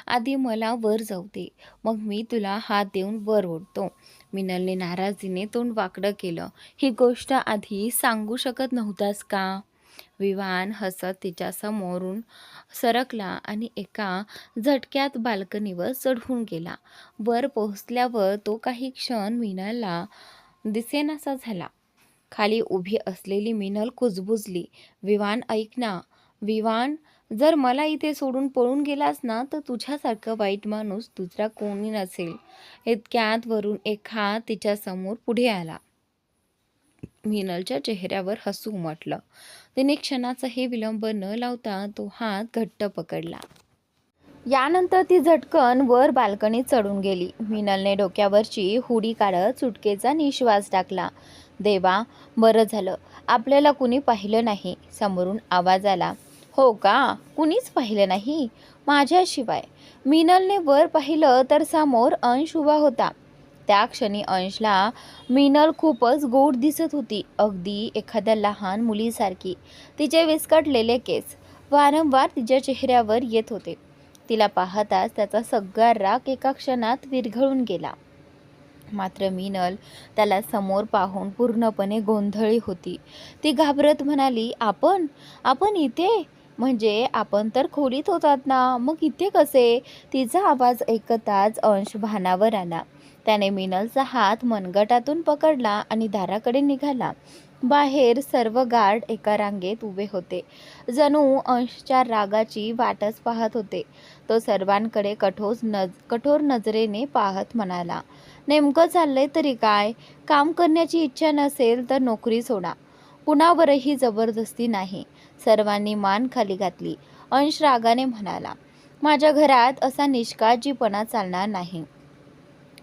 आधी मला वर जाऊ दे, मग मी तुला हात देऊन वर ओढतो. मिनलने नाराजीने तोंड वाकडं केलं. ही गोष्ट आधी सांगू शकत नव्हतास का? विवान हसत तिच्यासमोरून सरकला आणि एका झटक्यात बाल्कनीवर चढून गेला. वर पोहोचल्यावर तो काही क्षण मिनलला दिसेनासा झाला. खाली उभी असलेली मिनल कुजबुजली. विवान ऐक ना, विवान, जर मला इथे सोडून पळून गेलास ना तर तुझ्यासारखं वाईट माणूस दुसरा कोणी नसेल. इतक्यात वरून एक हात तिच्या समोर पुढे आला. मिनलच्या चेहऱ्यावर हसू उमटलं. तिने क्षणाचाही विलंब न लावता तो हात घट्ट पकडला. यानंतर ती झटकन वर बाल्कनीत चढून गेली. मिनलने डोक्यावरची हुडी काढत सुटकेचा निश्वास टाकला. देवा, बरं झालं आपल्याला कुणी पाहिलं नाही. समोरून आवाज आला. हो का, कुणीच पाहिलं नाही माझ्याशिवाय? मिनलने वर पाहिलं तर समोर अंश उभा होता. त्या क्षणी अंशला मिनल खूपच गोड दिसत होती, अगदी एखाद्या लहान मुलीसारखी. तिचे विस्कटलेले केस वारंवार तिच्या चेहऱ्यावर येत होते. तिला पाहताच त्याचा सगळा राग एका क्षणात विरघळून गेला. मात्र मिनल त्याला समोर पाहून पूर्णपणे गोंधळी होती. ती घाबरत म्हणाली, आपण आपण इथे? म्हणजे आपण तर खोलीत होतात ना, मग इथे कसे? तिचा आवाज ऐकताच अंश भानावर आला. त्याने मिनलचा हात मनगटातून पकडला आणि दाराकडे निघाला. बाहेर सर्व गार्ड एका रांगेत उभे होते, जणू अंशच्या रागाची वाटच पाहत होते. तो सर्वांकडे कठोर नजरेने पाहत म्हणाला, नेमकं चाललंय तरी काय? काम करण्याची इच्छा नसेल तर नोकरी सोडा. कुणावरही जबरदस्ती नाही. सर्वांनी मान खाली घातली. अंश रागाने म्हणाला, माझ्या घरात असा निष्काळजीपणा चालणार नाही.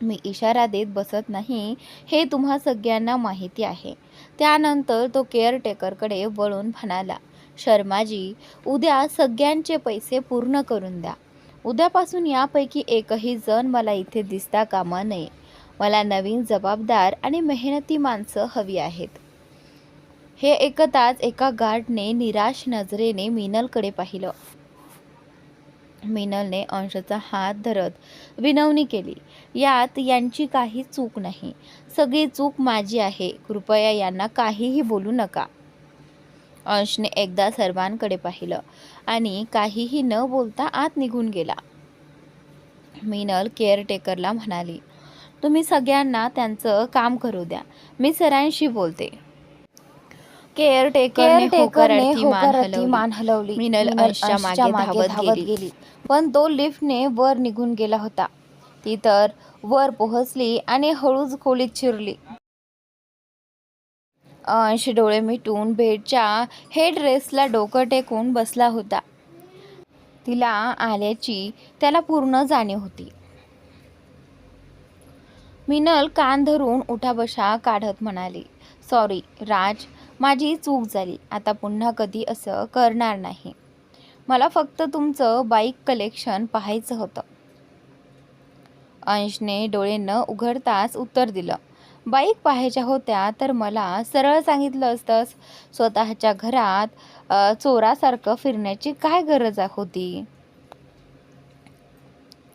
मी इशारा देत बसत नाही, हे तुम्हा सगळ्यांना माहिती आहे. त्यानंतर तो केअरटेकरकडे वळून म्हणाला, शर्माजी, उद्या सगळ्यांचे पैसे पूर्ण करून द्या. उद्यापासून यापैकी एकही जण मला इथे दिसता कामा नये. मला नवीन जबाबदार आणि मेहनती माणसं हवी आहेत. हे ऐकताच एका गार्डने निराश नजरेने मिनलकडे पाहिलं. मिनलने अंशचा हात धरत विनवणी केली, यात यांची काही चूक नाही. सगळी चूक माझी आहे. कृपया यांना काहीही बोलू नका. अंशने एकदा सर्वांकडे पाहिलं आणि काहीही न बोलता आत निघून गेला. मिनल केअरटेकरला म्हणाली, तुम्ही सगळ्यांना त्यांचं काम करू द्या. मी सरांशी बोलते. केअरटेकरने होकारार्थी मान हलवली. मिनल अंशच्या मागे धावत गेली, पण तो लिफ्टने वर निघून गेला होता. ती तर वर पोहोचली आणि हळूच खोलीत शिरली. अंश डोळे मिटून बेडच्या हेडरेस्टला डोकं टेकून बसला होता. तिला आल्याची त्याला पूर्ण जाणीव होती. मिनल कान धरून उठाबशा काढत म्हणाली, सॉरी राज, माझी चूक झाली. आता पुन्हा कधी असं करणार नाही. मला फक्त तुमचं बाईक कलेक्शन पाहायचं होतं. अंशने डोळे न उघडताच उत्तर दिलं, बाईक पाहायच्या होत्या तर मला सरळ सांगितलं असतंस. स्वतःच्या घरात चोरासारखं फिरण्याची काय गरज होती?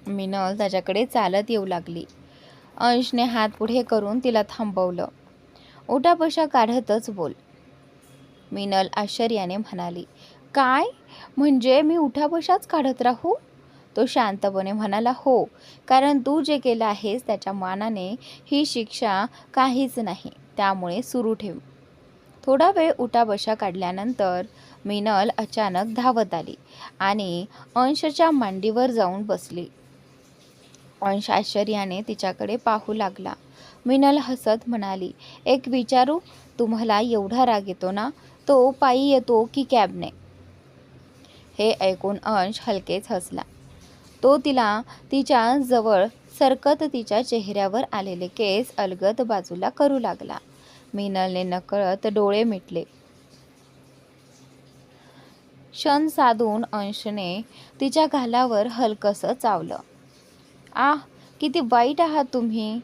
मिनल त्याच्याकडे चालत येऊ लागली. अंशने हात पुढे करून तिला थांबवलं. उठाबशा काढतच बोल. मिनल आश्चर्याने म्हणाली, काय म्हणजे मी उठाबशाच काढत राहू? तो शांतपणे म्हणाला, हो, कारण तू जे केलं आहेस त्याच्या मानाने ही शिक्षा काहीच नाही. त्यामुळे सुरू ठेव. थोडा वेळ उठाबशा काढल्यानंतर मिनल अचानक धावत आली आणि अंशच्या मांडीवर जाऊन बसली. अंश आश्चर्याने तिच्याकडे पाहू लागला. मिनल हसत म्हणाली, एक विचारू, तुम्हाला एवढा राग येतो ना, तो पायी येतो की कॅबने? हे ऐकून अंश हलकेच हसला. तो तिला तिच्या जवळ सरकत तिच्या चेहऱ्यावर आलेले केस अलगद बाजूला करू लागला. मिनलने नकळत डोळे मिटले. क्षण साधून अंशने तिच्या गालावर हलकसं चावलं. आह, किती वाईट आहात तुम्ही.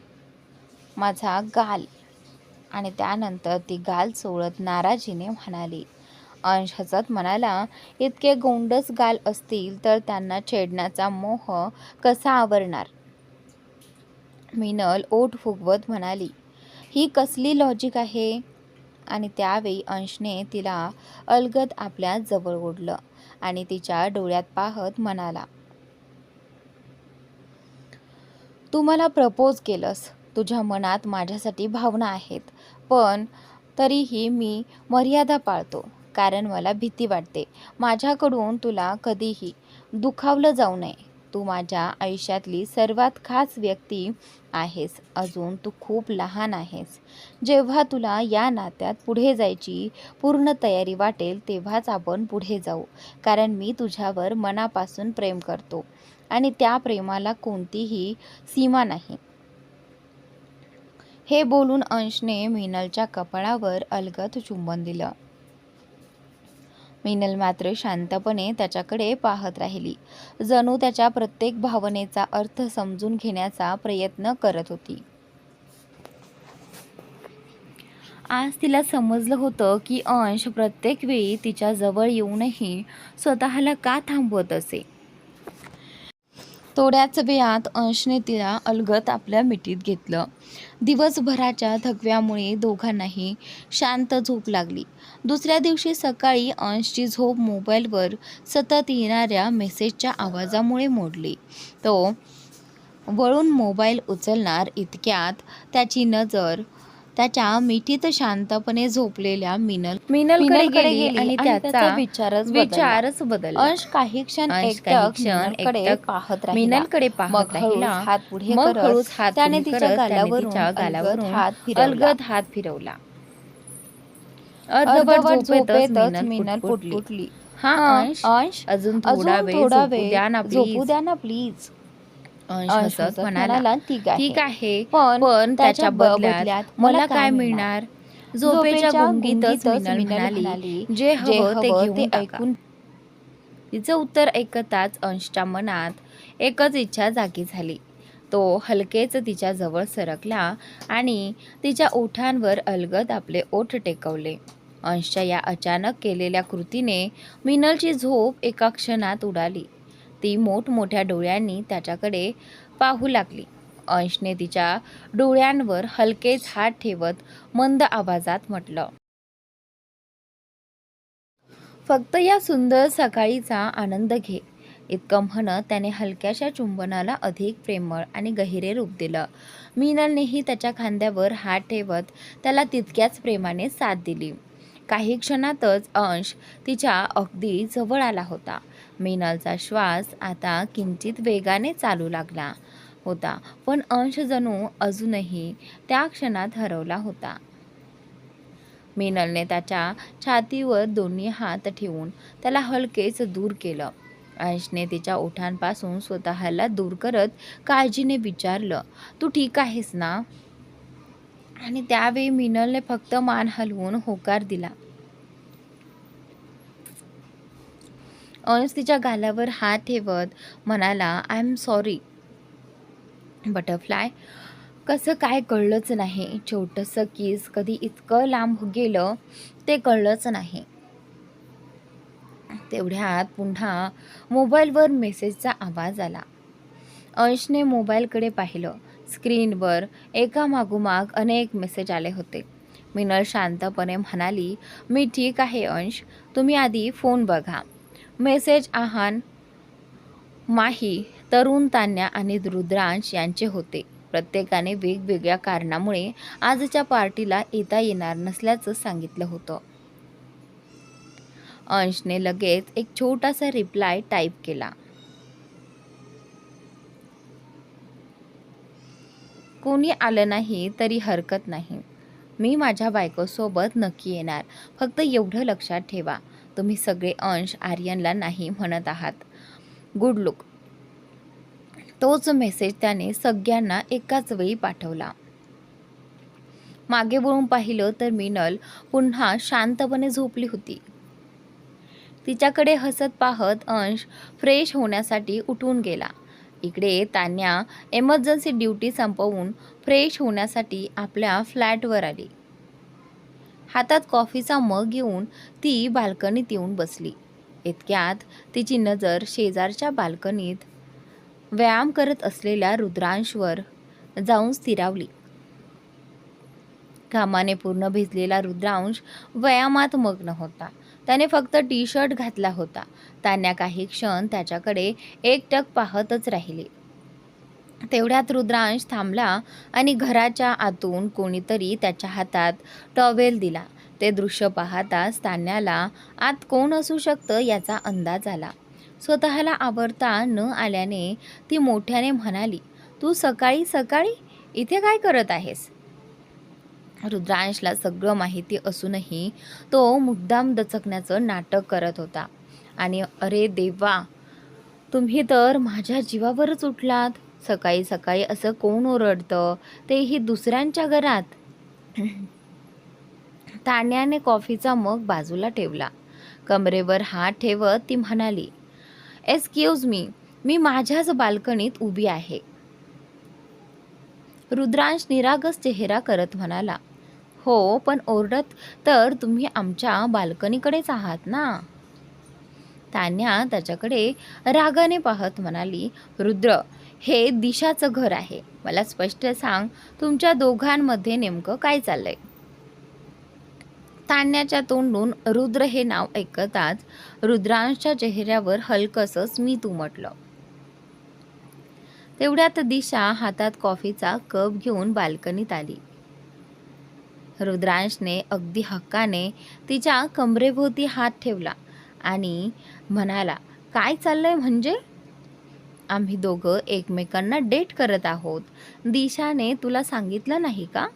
माझा गाल. आणि त्यानंतर ती गाल चोळत नाराजीने म्हणाली. अंश हसत म्हणाला, इतके गोंडस गाल असतील तर त्यांना छेडण्याचा मोह कसा आवरणार? मिनल ओठ फुगवत म्हणाली, ही कसली लॉजिक आहे? आणि त्यावेळी अंशने तिला अलगद आपल्या जवळ ओढलं आणि तिच्या डोळ्यात पाहत म्हणाला, तू मला प्रपोज केलंस. तुझ्या मनात माझ्यासाठी भावना आहेत, पण तरीही मी मर्यादा पाळतो, कारण मला भीती वाटते माझ्याकडून तुला कधीही दुखावलं जाऊ नये. तू माझ्या आयुष्यातली सर्वात खास व्यक्ती आहेस. अजून तू खूप लहान आहेस. जेव्हा तुला या नात्यात पुढे जायची पूर्ण तयारी वाटेल तेव्हाच आपण पुढे जाऊ, कारण मी तुझ्यावर मनापासून प्रेम करतो आणि त्या प्रेमाला कोणतीही सीमा नाही. हे बोलून अंशने मिनलच्या कपाळावर अलगद चुंबन दिलं. मिनल मात्र शांतपणे त्याच्याकडे पाहत राहिली, जणू त्याच्या प्रत्येक भावनेचा अर्थ समजून घेण्याचा प्रयत्न करत होती. आज तिला समजलं होतं की अंश प्रत्येक वेळी तिच्या जवळ येऊनही स्वतःला का थांबवत असे. थोड्याच वेळात अंशने तिला अलगद आपल्या मिठीत घेतलं. दिवसभराच्या थकव्यामुळे दोघांनाही शांत झोप लागली. दुसऱ्या दिवशी सकाळी अंशची झोप मोबाईलवर सतत येणाऱ्या मेसेजच्या आवाजामुळे मोडली. तो वळून मोबाईल उचलणार इतक्यात त्याची नजर त्याच्या मिठीत शांतपणे झोपलेल्या मिनलकडे गेली आणि त्याचा विचारच बदलला. अंश काही क्षण एकटक पाहत राहिला. हात पुढे करत त्याने तिच्या गालावरून अलगद हात फिरवला. अर्धवट झोपेतच मिनल पुटपुटली, हा अंश, अजून थोडा वेळ झोपू द्या ना प्लीज. अंश हसत म्हणाला, ठीक आहे, पण त्याच्या बदल्यात मला काय मिळणार? झोपेच्या गुंगीतच मिनल म्हणाली, जे हवं ते घेऊन ऐकून. तिचं उत्तर ऐकताच अंशच्या मनात एकच इच्छा जागी झाली. तो हलकेच तिच्या जवळ सरकला आणि तिच्या ओठांवर अलगद आपले ओठ टेकवले. अंशच्या या अचानक केलेल्या कृतीने मिनलची झोप एका क्षणात उडाली. ती मोठमोठ्या डोळ्यांनी त्याच्याकडे पाहू लागली. अंशने तिच्या डोळ्यांवर हलकेच हात ठेवत मंद आवाजात म्हटलं, फक्त या सुंदर सकाळीचा आनंद घे. इतकं म्हणत त्याने हलक्याशा चुंबनाला अधिक प्रेमळ आणि गहिरे रूप दिलं. मिनलनेही त्याच्या खांद्यावर हात ठेवत त्याला तितक्याच प्रेमाने साथ दिली. काही क्षणातच अंश तिच्या अगदी जवळ आला होता. मिनलचा श्वास आता किंचित वेगाने चालू लागला होता, पण अंश जणू अजूनही त्या क्षणात हरवला होता. मिनलने त्याच्या छातीवर दोन्ही हात ठेवून त्याला हलकेच दूर केलं. अंशने तिच्या ओठांपासून स्वतःला दूर करत काळजीने विचारलं, तू ठीक आहेस ना? आणि त्यावेळी मिनलने फक्त मान हलवून होकार दिला. अंश तिच्या गालावर हात ठेवत म्हणाला, आय एम सॉरी बटरफ्लाय. कसं काय कळलंच नाही. छोटंसं किस कधी इतकं लांब गेलं ते कळलंच नाही. तेवढ्यात पुन्हा मोबाईलवर मेसेजचा आवाज आला. अंशने मोबाईलकडे पाहिलं. स्क्रीनवर एकामागोमाग अनेक मेसेज आले होते. मिनल शांतपणे म्हणाली, मी ठीक आहे अंश, तुम्ही आधी फोन बघा. मेसेज आहान, माही, तरुण, तान्या आणि रुद्रांश यांचे होते. प्रत्येकाने वेगवेगळ्या कारणामुळे आजच्या पार्टीला येता येणार नसल्याचं सांगितलं होतं. अंशने लगेच एक छोटासा रिप्लाय टाईप केला. कोणी आलं नाही तरी हरकत नाही. मी माझ्या बायकोसोबत नक्की येणार. फक्त एवढं लक्षात ठेवा, तुम्ही सगळे अंश आर्यनला नाही म्हणत आहात. Good look. तोच मेसेज त्याने सगळ्यांना एकाच वेळी पाठवला. मागे वळून पाहिलं तर मिनल पुन्हा शांतपणे झोपली होती. तिच्याकडे हसत पाहत अंश फ्रेश होण्यासाठी उठून गेला. इकडे तान्या एमर्जन्सी ड्युटी संपवून फ्रेश होण्यासाठी आपल्या फ्लॅटवर आली. हातात कॉफीचा मग घेऊन ती बाल्कनीत येऊन बसली. इतक्यात तिची नजर शेजारच्या बाल्कनीत व्यायाम करत असलेल्या रुद्रांशवर जाऊन स्थिरावली. घामाने पूर्ण भिजलेला रुद्रांश व्यायामात मग्न होता. त्याने फक्त टी शर्ट घातला होता. तान्या काही क्षण त्याच्याकडे एकटक पाहतच राहिली. तेवढ्यात रुद्रांश थांबला आणि घराच्या आतून कोणीतरी त्याच्या हातात टॉवेल दिला. ते दृश्य पाहताच तान्याला आत कोण असू शकतं याचा अंदाज आला. स्वतःला आवरता न आल्याने ती मोठ्याने म्हणाली, "तू सकाळी सकाळी इथे काय करत आहेस?" रुद्रांशला सगळं माहिती असूनही तो मुद्दाम दचकण्याचं नाटक करत होता. आणि "अरे देवा, तुम्ही तर माझ्या जीवावरच उठलात. सकाळी सकाळी असं कोण ओरडतं, तेही दुसऱ्यांच्या घरात?" तान्याने कॉफीचा मग बाजूला ठेवला. कमरेवर हात ठेवत ती म्हणाली, "एक्सक्यूज मी, मी माझ्याच बाल्कनीत उभी आहे." रुद्रांश निरागस चेहरा करत म्हणाला, "हो, पण ओरडत तर तुम्ही आमच्या बाल्कनीकडेच आहात ना?" तान्या त्याच्याकडे रागाने पाहत म्हणाली, "रुद्र, हे दिशाचं घर आहे. मला स्पष्ट सांग, तुमच्या दोघांमध्ये नेमकं काय चाललंय?" तान्याच्या तोंडून रुद्र हे नाव ऐकताच रुद्रांशच्या चेहऱ्यावर हलकंसं स्मित उमटलं. तेवढ्यात दिशा हातात कॉफीचा कप घेऊन बाल्कनीत आली. रुद्रांशने अगदी हक्काने तिच्या कमरेभोवती हात ठेवला आणि म्हणाला, "काय चाललंय म्हणजे?" "आम्ही दोघं एकमेकांना डेट करत आहोत. दिशाने तुला सांगितलं नाही का?"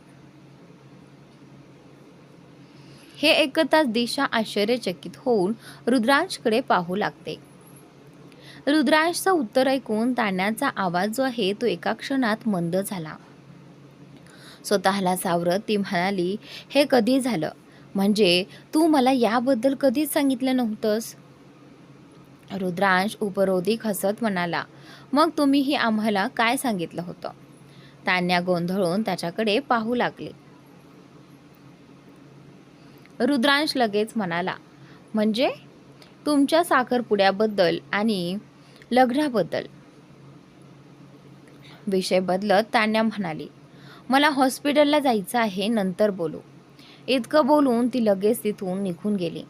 हे ऐकताच दिशा आश्चर्यचकित होऊन रुद्रांशकडे पाहू लागते. रुद्रांशचं उत्तर ऐकून तान्याचा आवाज जो आहे तो एका क्षणात मंद झाला. स्वतःला सावरत ती म्हणाली, "हे कधी झालं? म्हणजे तू मला याबद्दल कधीच सांगितलं नव्हतंस?" रुद्रांश उपरोधिक हसत म्हणाला, "मग तुम्हीही आम्हाला काय सांगितलं होतं?" तान्या गोंधळून त्याच्याकडे पाहू लागली. रुद्रांश लगेच म्हणाला, "म्हणजे तुमच्या साखरपुड्याबद्दल आणि लग्नाबद्दल." विषय बदलत तान्या म्हणाली, "मला हॉस्पिटलला जायचं आहे, नंतर बोलू." इतकं बोलून ती लगेच तिथून निघून गेली.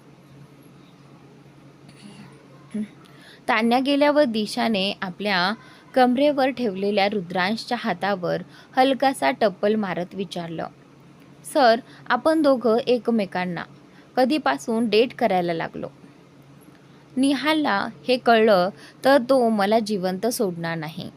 तान्या गेल्यावर दिशाने आपल्या कमरेवर ठेवलेल्या रुद्रांशच्या हातावर हलकासा टप्पल मारत विचारलं, "सर, आपण दोघं एकमेकांना कधीपासून डेट करायला लागलो? निहालला हे कळलं तर तो मला जिवंत सोडणार नाही."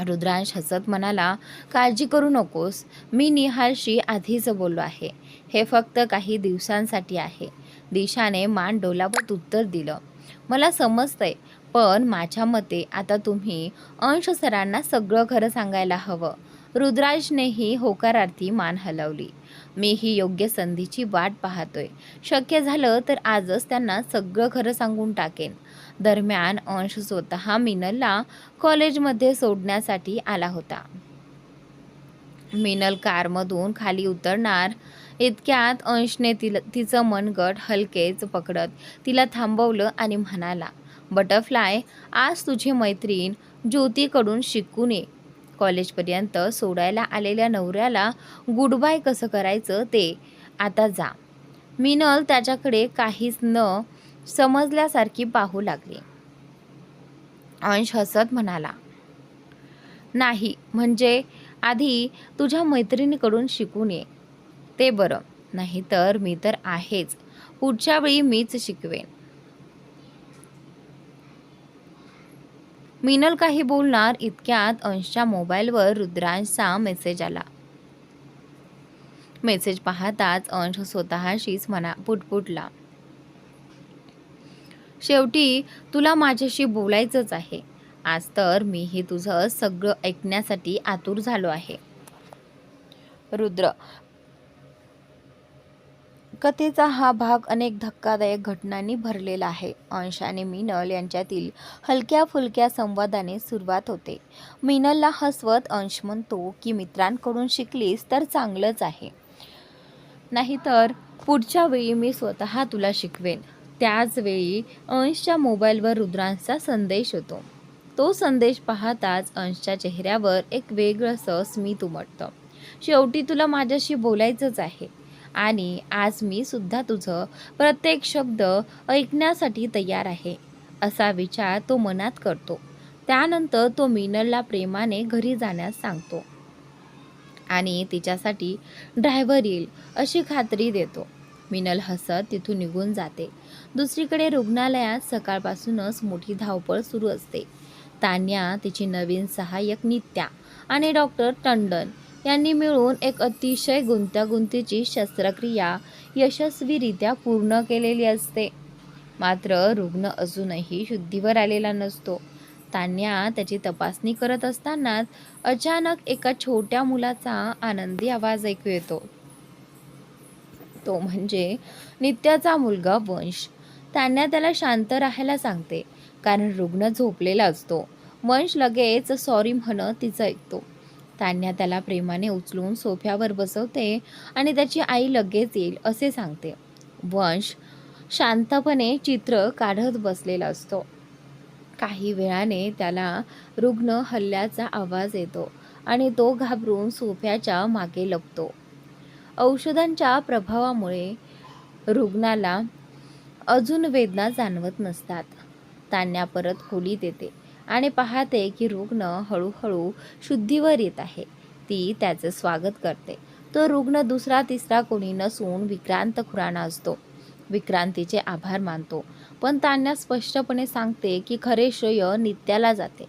रुद्रांश हसत म्हणाला, "काळजी करू नकोस, मी निहालशी आधीच बोललो आहे. हे फक्त काही दिवसांसाठी आहे." दिशाने मान डोलावत उत्तर दिलं, "मला समजतंय, पण माझ्या मते आता तुम्ही अंश सरांना सगळं खरं सांगायला हवं." रुद्रांशनेही होकारार्थी मान हलवली. "मीही योग्य संधीची वाट पाहतोय. शक्य झालं तर आजच त्यांना सगळं खरं सांगून टाकेन." दरम्यान अंश स्वतः मिनलला कॉलेजमध्ये सोडण्यासाठी आला होता. मिनल कारमधून खाली उतरणार इतक्यात अंशने तिचं मनगट हलकेच पकडत तिला थांबवलं आणि म्हणाला, "बटरफ्लाय, आज तुझी मैत्रीण ज्योतीकडून शिकून ये. कॉलेजपर्यंत सोडायला आलेल्या नवऱ्याला गुड बाय कसं करायचं ते आता जा." मिनल त्याच्याकडे काहीच न समजल्यासारखी पाहू लागली. अंश हसत म्हणाला, "नाही, म्हणजे आधी तुझ्या मैत्रिणीकडून शिकून ये ते बरं. नाहीतर मी तर आहेच. पुढच्या वेळी मीच शिकवेन." मिनल काही बोलणार इतक्यात अंशच्या मोबाईलवर रुद्रांशचा मेसेज आला. मेसेज पाहताच अंश स्वतःशीच पुटपुटला, "शेवटी तुला माझ्याशी बोलायचंच आहे. आज तर मीही तुझं सगळं ऐकण्यासाठी आतुर झालो आहे." रुद्र कथेचा हा भाग अनेक धक्कादायक घटनांनी भरलेला आहे. अंश आणि मिनल यांच्यातील हलक्या फुलक्या संवादाने सुरुवात होते. मिनलला हसवत अंश म्हणतो की मित्रांकडून शिकलीस तर चांगलंच आहे, नाहीतर पुढच्या वेळी मी स्वतः तुला शिकवेन. त्याच वेळी अंशच्या मोबाईलवर रुद्रांशचा संदेश होतो. तो संदेश पाहताच अंशच्या चेहऱ्यावर एक वेगळंसं स्मित उमटतं. "शेवटी तुला माझ्याशी बोलायचंच आहे आणि आज मी सुद्धा तुझं प्रत्येक शब्द ऐकण्यासाठी तयार आहे." असा विचार तो मनात करतो. त्यानंतर तो मिनलला प्रेमाने घरी जाण्यास सांगतो आणि तिच्यासाठी ड्रायव्हर येईल अशी खात्री देतो. मिनल हसत तिथून निघून जाते. दुसरीकडे रुग्णालयात सकाळपासूनच मोठी धावपळ सुरू असते. तान्या, तिची नवीन सहाय्यक नित्या आणि डॉक्टर टंडन यांनी मिळून एक अतिशय गुंतागुंतीची शस्त्रक्रिया यशस्वीरित्या पूर्ण केलेली असते. मात्र रुग्ण अजूनही शुद्धीवर आलेला नसतो. तान्या त्याची तपासणी करत असतानाच अचानक एका छोट्या मुलाचा आनंदी आवाज ऐकू येतो. तो म्हणजे नित्याचा मुलगा वंश. तान्या त्याला शांत राहायला सांगते, कारण रुग्ण झोपलेला असतो. वंश लगेच सॉरी म्हणत तिचं ऐकतो. तान्या त्याला प्रेमाने उचलून सोफ्यावर बसवते आणि त्याची आई लगेच येईल असे सांगते. वंश शांतपणे चित्र काढत बसलेला असतो. काही वेळाने त्याला रुग्ण हल्ल्याचा आवाज येतो आणि तो घाबरून सोफ्याच्या मागे लपतो. औषधांच्या प्रभावामुळे रुग्णाला अजून वेदना जाणवत नसतात. तान्या परत खोलीत येते आणि पाहते की रुग्ण हळूहळू शुद्धीवर येत आहे. ती त्याचे स्वागत करते. तो रुग्ण दुसरा तिसरा कोणी नसून विक्रांत खुराना असतो. विक्रांतीचे आभार मानतो, पण तान्या स्पष्टपणे सांगते की खरे श्रेय नित्याला जाते.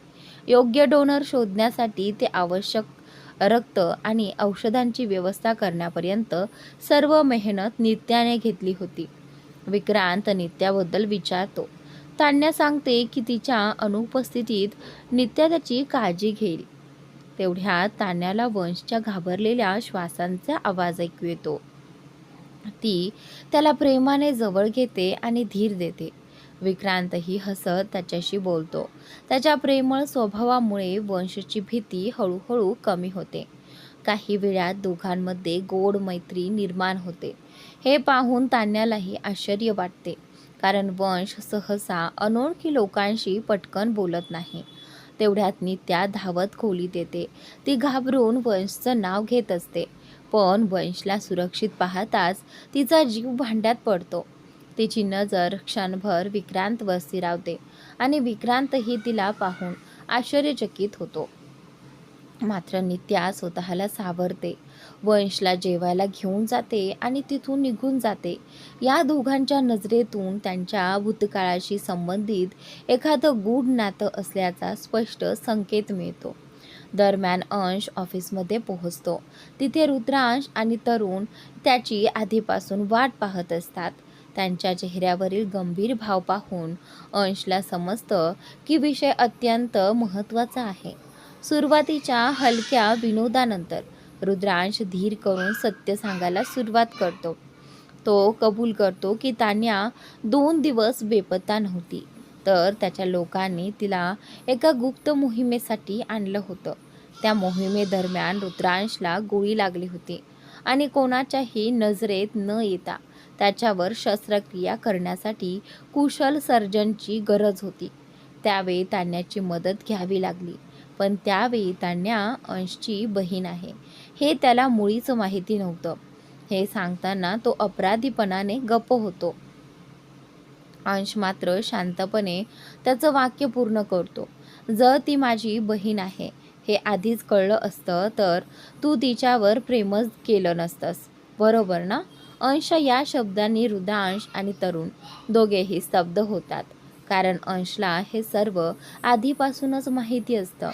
योग्य डोनर शोधण्यासाठी ते आवश्यक रक्त आणि औषधांची व्यवस्था करण्यापर्यंत सर्व मेहनत नित्याने घेतली होती. विक्रांत नित्याबद्दल विचारतो. तान्या सांगते की तिच्या अनुपस्थितीत नित्या त्याची काळजी घेईल. तेवढ्यात तान्याला वंशच्या घाबरलेल्या श्वासांचा आवाज ऐकू येतो. ती त्याला प्रेमाने जवळ घेते आणि धीर देते. विक्रांतही हसत त्याच्याशी बोलतो. त्याच्या प्रेमळ स्वभावामुळे वंशची भीती हळूहळू कमी होते. काही वेळात दोघांमध्ये गोड मैत्री निर्माण होते. हे पाहून तान्यालाही आश्चर्य वाटते, कारण वंश सहसा अनोळखी लोकांशी पटकन बोलत नाही. तेवढ्यात नित्या धावत खोलीत येते. ती घाबरून वंशचं नाव घेत असते, पण वंशला सुरक्षित पाहताच तिचा जीव भांड्यात पडतो. तिची नजर क्षणभर विक्रांतवर स्थिरावते आणि विक्रांतही तिला पाहून आश्चर्यचकित होतो. मात्र नित्या स्वतःला सावरते, वंशला जेवायला घेऊन जाते आणि तिथून निघून जाते. या दोघांच्या नजरेतून त्यांच्या भूतकाळाशी संबंधित एखादं गूढ नातं असल्याचा स्पष्ट संकेत मिळतो. दरम्यान अंश ऑफिसमध्ये पोहोचतो. तिथे रुद्रांश आणि तरुण त्याची आधीपासून वाट पाहत असतात. त्यांच्या चेहऱ्यावरील गंभीर भाव पाहून अंशला समजतं की विषय अत्यंत महत्त्वाचा आहे. सुरुवातीच्या हलक्या विनोदानंतर रुद्रांश धीर करून सत्य सांगायला सुरुवात करतो. तो कबूल करतो की तान्या 2 दिवस बेपत्ता नव्हती, तर त्याच्या लोकांनी तिला एका गुप्त मोहिमेसाठी आणलं होतं. त्या मोहिमेदरम्यान रुद्रांशला गोळी लागली होती आणि कोणाच्याही नजरेत न येता त्याच्यावर शस्त्रक्रिया करण्यासाठी कुशल सर्जनची गरज होती. त्यावेळी तान्याची मदत घ्यावी लागली, पण त्यावेळी तान्या अंशची बहीण आहे हे त्याला मुळीच माहिती नव्हतं. हे सांगताना तो अपराधीपणाने गप्प होतो. अंश मात्र शांतपणे त्याचं वाक्य पूर्ण करतो. जर ती माझी बहीण आहे हे आधीच कळलं असतं तर तू तिच्यावर प्रेमच केलं नसतंस, बरोबर ना? अंश या शब्दांनी रुद्रांश आणि तरुण दोघेही स्तब्ध होतात, कारण अंशला हे सर्व आधीपासूनच माहिती असतं.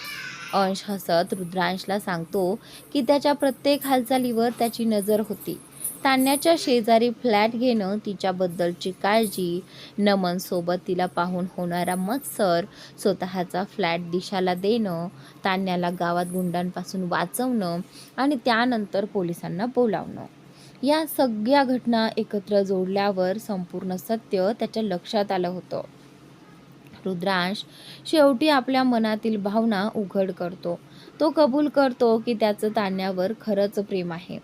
अंश हसत रुद्रांशला सांगतो की त्याच्या प्रत्येक हालचालीवर त्याची नजर होती. तान्याच्या शेजारी फ्लॅट घेणं, तिच्याबद्दलची काळजी, नमनसोबत तिला पाहून होणारा मत्सर, स्वतःचा फ्लॅट दिशाला देणं, तान्याला गावात गुंडांपासून वाचवणं आणि त्यानंतर पोलिसांना बोलावणं. या सगळ्या घटना एकत्र जोडल्यावर संपूर्ण सत्य त्याच्या लक्षात आलं होतं. रुद्रांश शेवटी आपल्या मनातील भावना उघड करतो. तो कबूल करतो की त्याचं तान्यावर खरंच प्रेम आहे,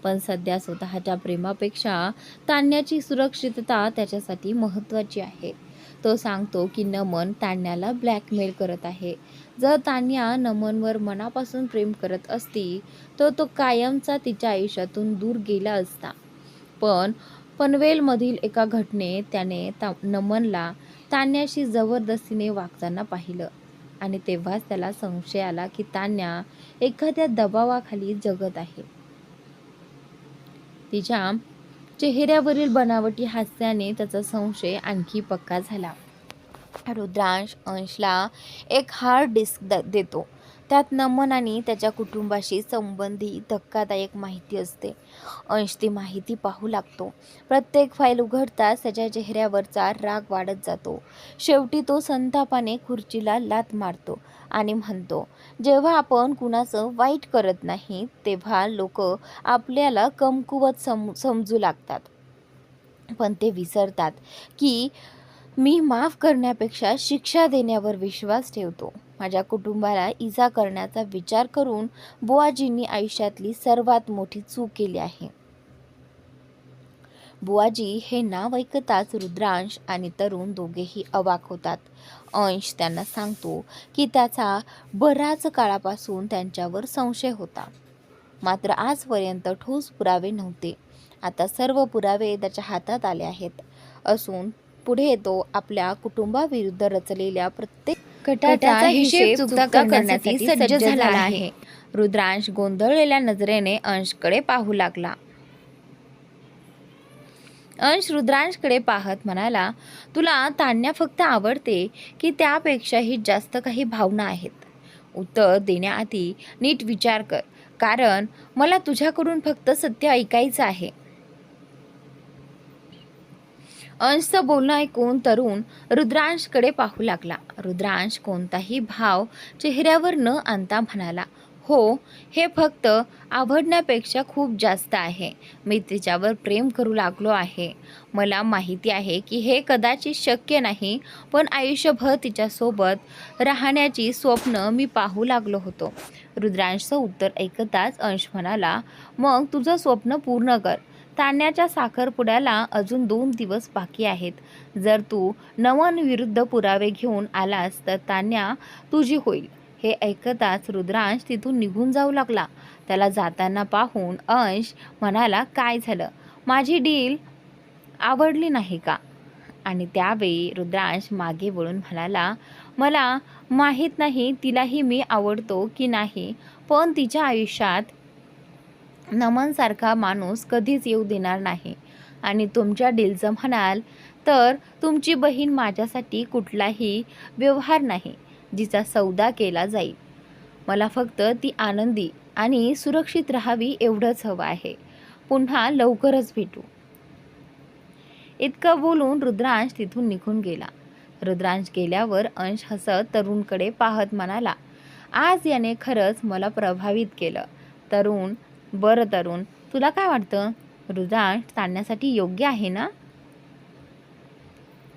पण सध्या स्वतःच्या प्रेमापेक्षा तान्याची सुरक्षितता त्याच्यासाठी महत्त्वाची आहे. तो सांगतो की नमन तान्याला ब्लॅकमेल करत आहे. जर तान्या नमनवर मनापासून प्रेम करत असती तर तो कायमचा तिच्या आयुष्यातून दूर गेला असता. पण पनवेलमधील एका घटनेत त्याने नमनला तान्याशी जबरदस्तीने वागताना पाहिलं. आणि तेव्हाच त्याला संशय आला की तान्या एखाद्या दबावाखाली जगत आहे. तिच्या चेहऱ्यावरील बनावटी हास्याने त्याचा संशय आणखी पक्का झाला. रुद्रांश अंशला एक हार्ड डिस्क देतो. त्यात नमन आणि त्याच्या कुटुंबाशी संबंधित धक्कादायक माहिती असते. अंश ती माहिती पाहू लागतो. प्रत्येक फाईल उघडताच त्याच्या चेहऱ्यावरचा राग वाढत जातो. शेवटी तो संतापाने खुर्चीला लाथ मारतो आणि म्हणतो, जेव्हा आपण कुणाचं वाईट करत नाही तेव्हा लोक आपल्याला कमकुवत समजू लागतात. पण ते विसरतात की मी माफ करण्यापेक्षा शिक्षा देण्यावर विश्वास ठेवतो. माझ्या कुटुंबाला इजा करण्याचा विचार करून बुवाजींनी आयुष्यातली सर्वात मोठी चूक केली आहे. बुवाजी हे नाव ऐकताच रुद्रांश आणि तरुण दोघेही अवाक होतात. अंश त्यांना सांगतो की त्याचा बराच काळापासून त्यांच्यावर संशय होता, मात्र आजपर्यंत ठोस पुरावे नव्हते. आता सर्व पुरावे त्याच्या हातात आले आहेत असून पुढे तो आपल्या कुटुंबाविरुद्ध रचलेल्या प्रत्येक कटाचा हिशेब चुकता करण्यासाठी सज्ज झाला आहे. रुद्रांश गोंधळलेल्या नजरेने अंशकडे पाहू लागला. अंश रुद्रांशकडे पाहत म्हणाला, तुला तान्या फक्त आवडते की त्यापेक्षाही जास्त काही भावना आहेत? उत्तर देण्याआधी नीट विचार कर, कारण मला तुझ्याकडून फक्त सत्य ऐकायचं आहे. अंशचं बोलणं ऐकून तरुण रुद्रांशकडे पाहू लागला. रुद्रांश कोणताही भाव चेहऱ्यावर न आणता म्हणाला, हो, हे फक्त आवडण्यापेक्षा खूप जास्त आहे. मी तिच्यावर प्रेम करू लागलो आहे. मला माहिती आहे की हे कदाचित शक्य नाही, पण आयुष्यभर तिच्यासोबत राहण्याची स्वप्न मी पाहू लागलो होतो. रुद्रांशचं उत्तर ऐकताच अंश म्हणाला, मग तुझं स्वप्न पूर्ण कर. तान्याच्या साखरपुड्याला अजून 2 दिवस बाकी आहेत. जर तू नमन विरुद्ध पुरावे घेऊन आलास तर तान्या तुझी होईल. हे ऐकताच रुद्रांश तिथून निघून जाऊ लागला. त्याला जाताना पाहून अंश म्हणाला, काय झालं? माझी डील आवडली नाही का? आणि त्यावेळी रुद्रांश मागे वळून म्हणाला, मला माहीत नाही तिलाही मी आवडतो की नाही, पण तिच्या आयुष्यात नमनसारखा माणूस कधीच येऊ देणार नाही. आणि तुमच्या डीलचं म्हणाल तर तुमची बहीण माझ्यासाठी कुठलाही व्यवहार नाही जिचा सौदा केला जाईल. मला फक्त ती आनंदी आणि सुरक्षित राहावी एवढंच हवं आहे. पुन्हा लवकरच भेटू. इतकं बोलून रुद्रांश तिथून निघून गेला. रुद्रांश गेल्यावर अंश हसत तरुणकडे पाहत म्हणाला, आज याने खरंच मला प्रभावित केलं. बरं तरुण, तुला काय वाटतं? रुद्रांश ताणण्यासाठी योग्य आहे ना?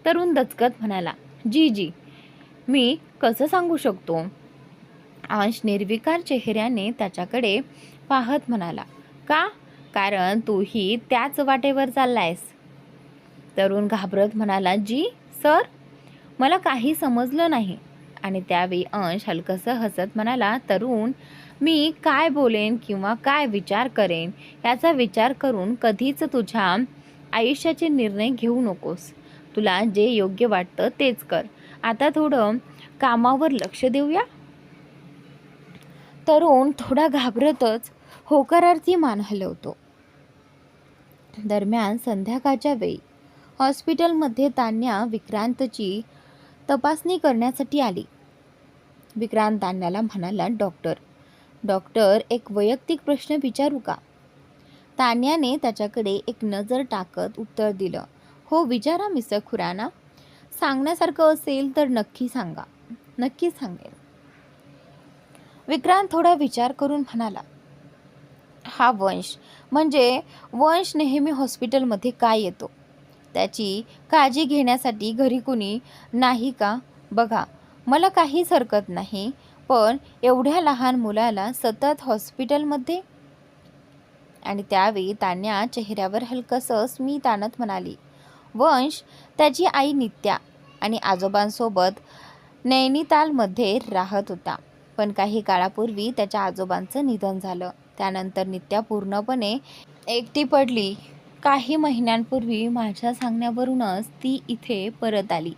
तरुण दचकत म्हणाला, जी, मी कसं सांगू शकतो? अंश निर्विकार चेहऱ्याने त्याच्याकडे पाहत म्हणाला, का? कारण तूही त्याच वाटेवर चाललायस. तरुण घाबरत म्हणाला, जी सर, मला काही समजलं नाही. आणि त्यावेळी अंश हलकसं हसत म्हणाला, तरुण, मी काय बोलेन किंवा काय विचार करेन याचा विचार करून कधीच तुझ्या आयुष्याचे निर्णय घेऊ नकोस. तुला जे योग्य वाटतं तेच कर. आता थोडं कामावर लक्ष देऊया. तरुण थोडा घाबरतच होकारार्थी मान हलवतो. दरम्यान संध्याकाळच्या वेळी हॉस्पिटलमध्ये तान्या विक्रांतची तपासणी करण्यासाठी आली. विक्रांत तान्याला म्हणाला, डॉक्टर, एक वैयक्तिक प्रश्न विचारू का? तान्याने त्याच्याकडे एक नजर टाकत उत्तर दिलं, हो विचारा मिस्टर खुराना. सांगण्यासारखं असेल तर नक्की सांगा. नक्की सांगेल. विक्रांत थोडा विचार करून म्हणाला, हा वंश नेहमी हॉस्पिटलमध्ये काय येतो? त्याची काळजी घेण्यासाठी घरी कुणी नाही का? बघा, मला काहीच हरकत नाही, पण एवढ्या लहान मुलाला सतत हॉस्पिटलमध्ये? आणि त्यावेळी तान्या चेहऱ्यावर हलकसं स्मित आणत म्हणाली, वंश त्याची आई नित्या आणि आजोबांसोबत नैनितालमध्ये राहत होता. पण काही काळापूर्वी त्याच्या आजोबांचं निधन झालं. त्यानंतर नित्या पूर्णपणे एकटी पडली. काही महिन्यांपूर्वी माझ्या सांगण्यावरूनच ती इथे परत आली.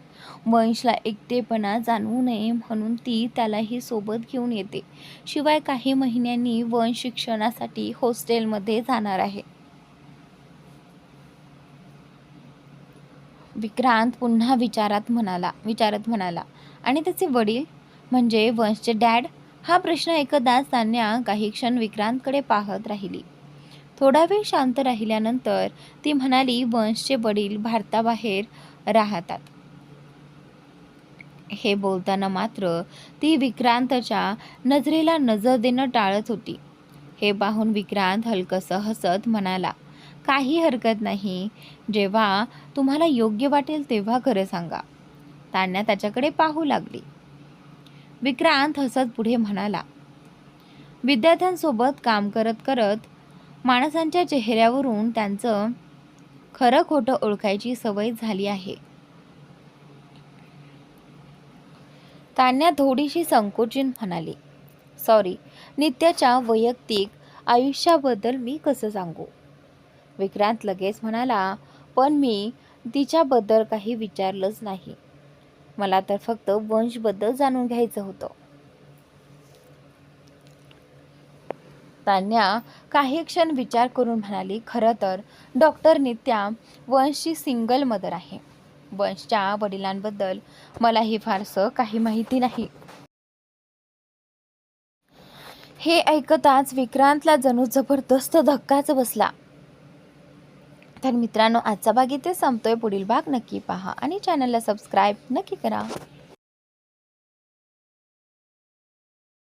वंशला एकटेपणा जाणवू नये म्हणून ती त्यालाही सोबत घेऊन येते. शिवाय काही महिन्यांनी वंश शिक्षणासाठी हॉस्टेलमध्ये जाणार आहे. विक्रांत पुन्हा विचारत म्हणाला, आणि त्याचे वडील म्हणजे वंशचे डॅड? हा प्रश्न ऐकताच तान्या काही क्षण विक्रांतकडे पाहत राहिली. थोडा वेळ शांत राहिल्यानंतर ती म्हणाली, वंशचे वडील भारताबाहेर राहतात. हे बोलताना मात्र ती विक्रांतच्या नजरेला नजर देणं टाळत होती. हे पाहून विक्रांत हलकसं हसत म्हणाला, काही हरकत नाही, जेव्हा तुम्हाला योग्य वाटेल तेव्हा खरं सांगा. तान्या त्याच्याकडे पाहू लागली. विक्रांत हसत पुढे म्हणाला, विद्यार्थ्यांसोबत काम करत करत माणसांच्या चेहऱ्यावरून त्यांचं खरं खोटं ओळखायची सवय झाली आहे. तान्या थोडीशी संकोचून म्हणाली, सॉरी, नित्याच्या वैयक्तिक आयुष्याबद्दल मी कसं सांगू? विक्रांत लगेच म्हणाला, पण मी तिच्याबद्दल काही विचारलंच नाही. मला तर फक्त वंशबद्दल जाणून घ्यायचं होतं. तान्या काही क्षण विचार करून म्हणाली, खरं तर डॉक्टर नित्या वंशची सिंगल मदर आहे. वंशच्या वडिलांबद्दल मलाही फारसं काही माहिती नाही. हे ऐकताच विक्रांतला जणू जबरदस्त धक्काच बसला. तर मित्रांनो, आजचा भाग इथे संपतोय. पुढील भाग नक्की पहा आणि चॅनलला सबस्क्राईब नक्की करा.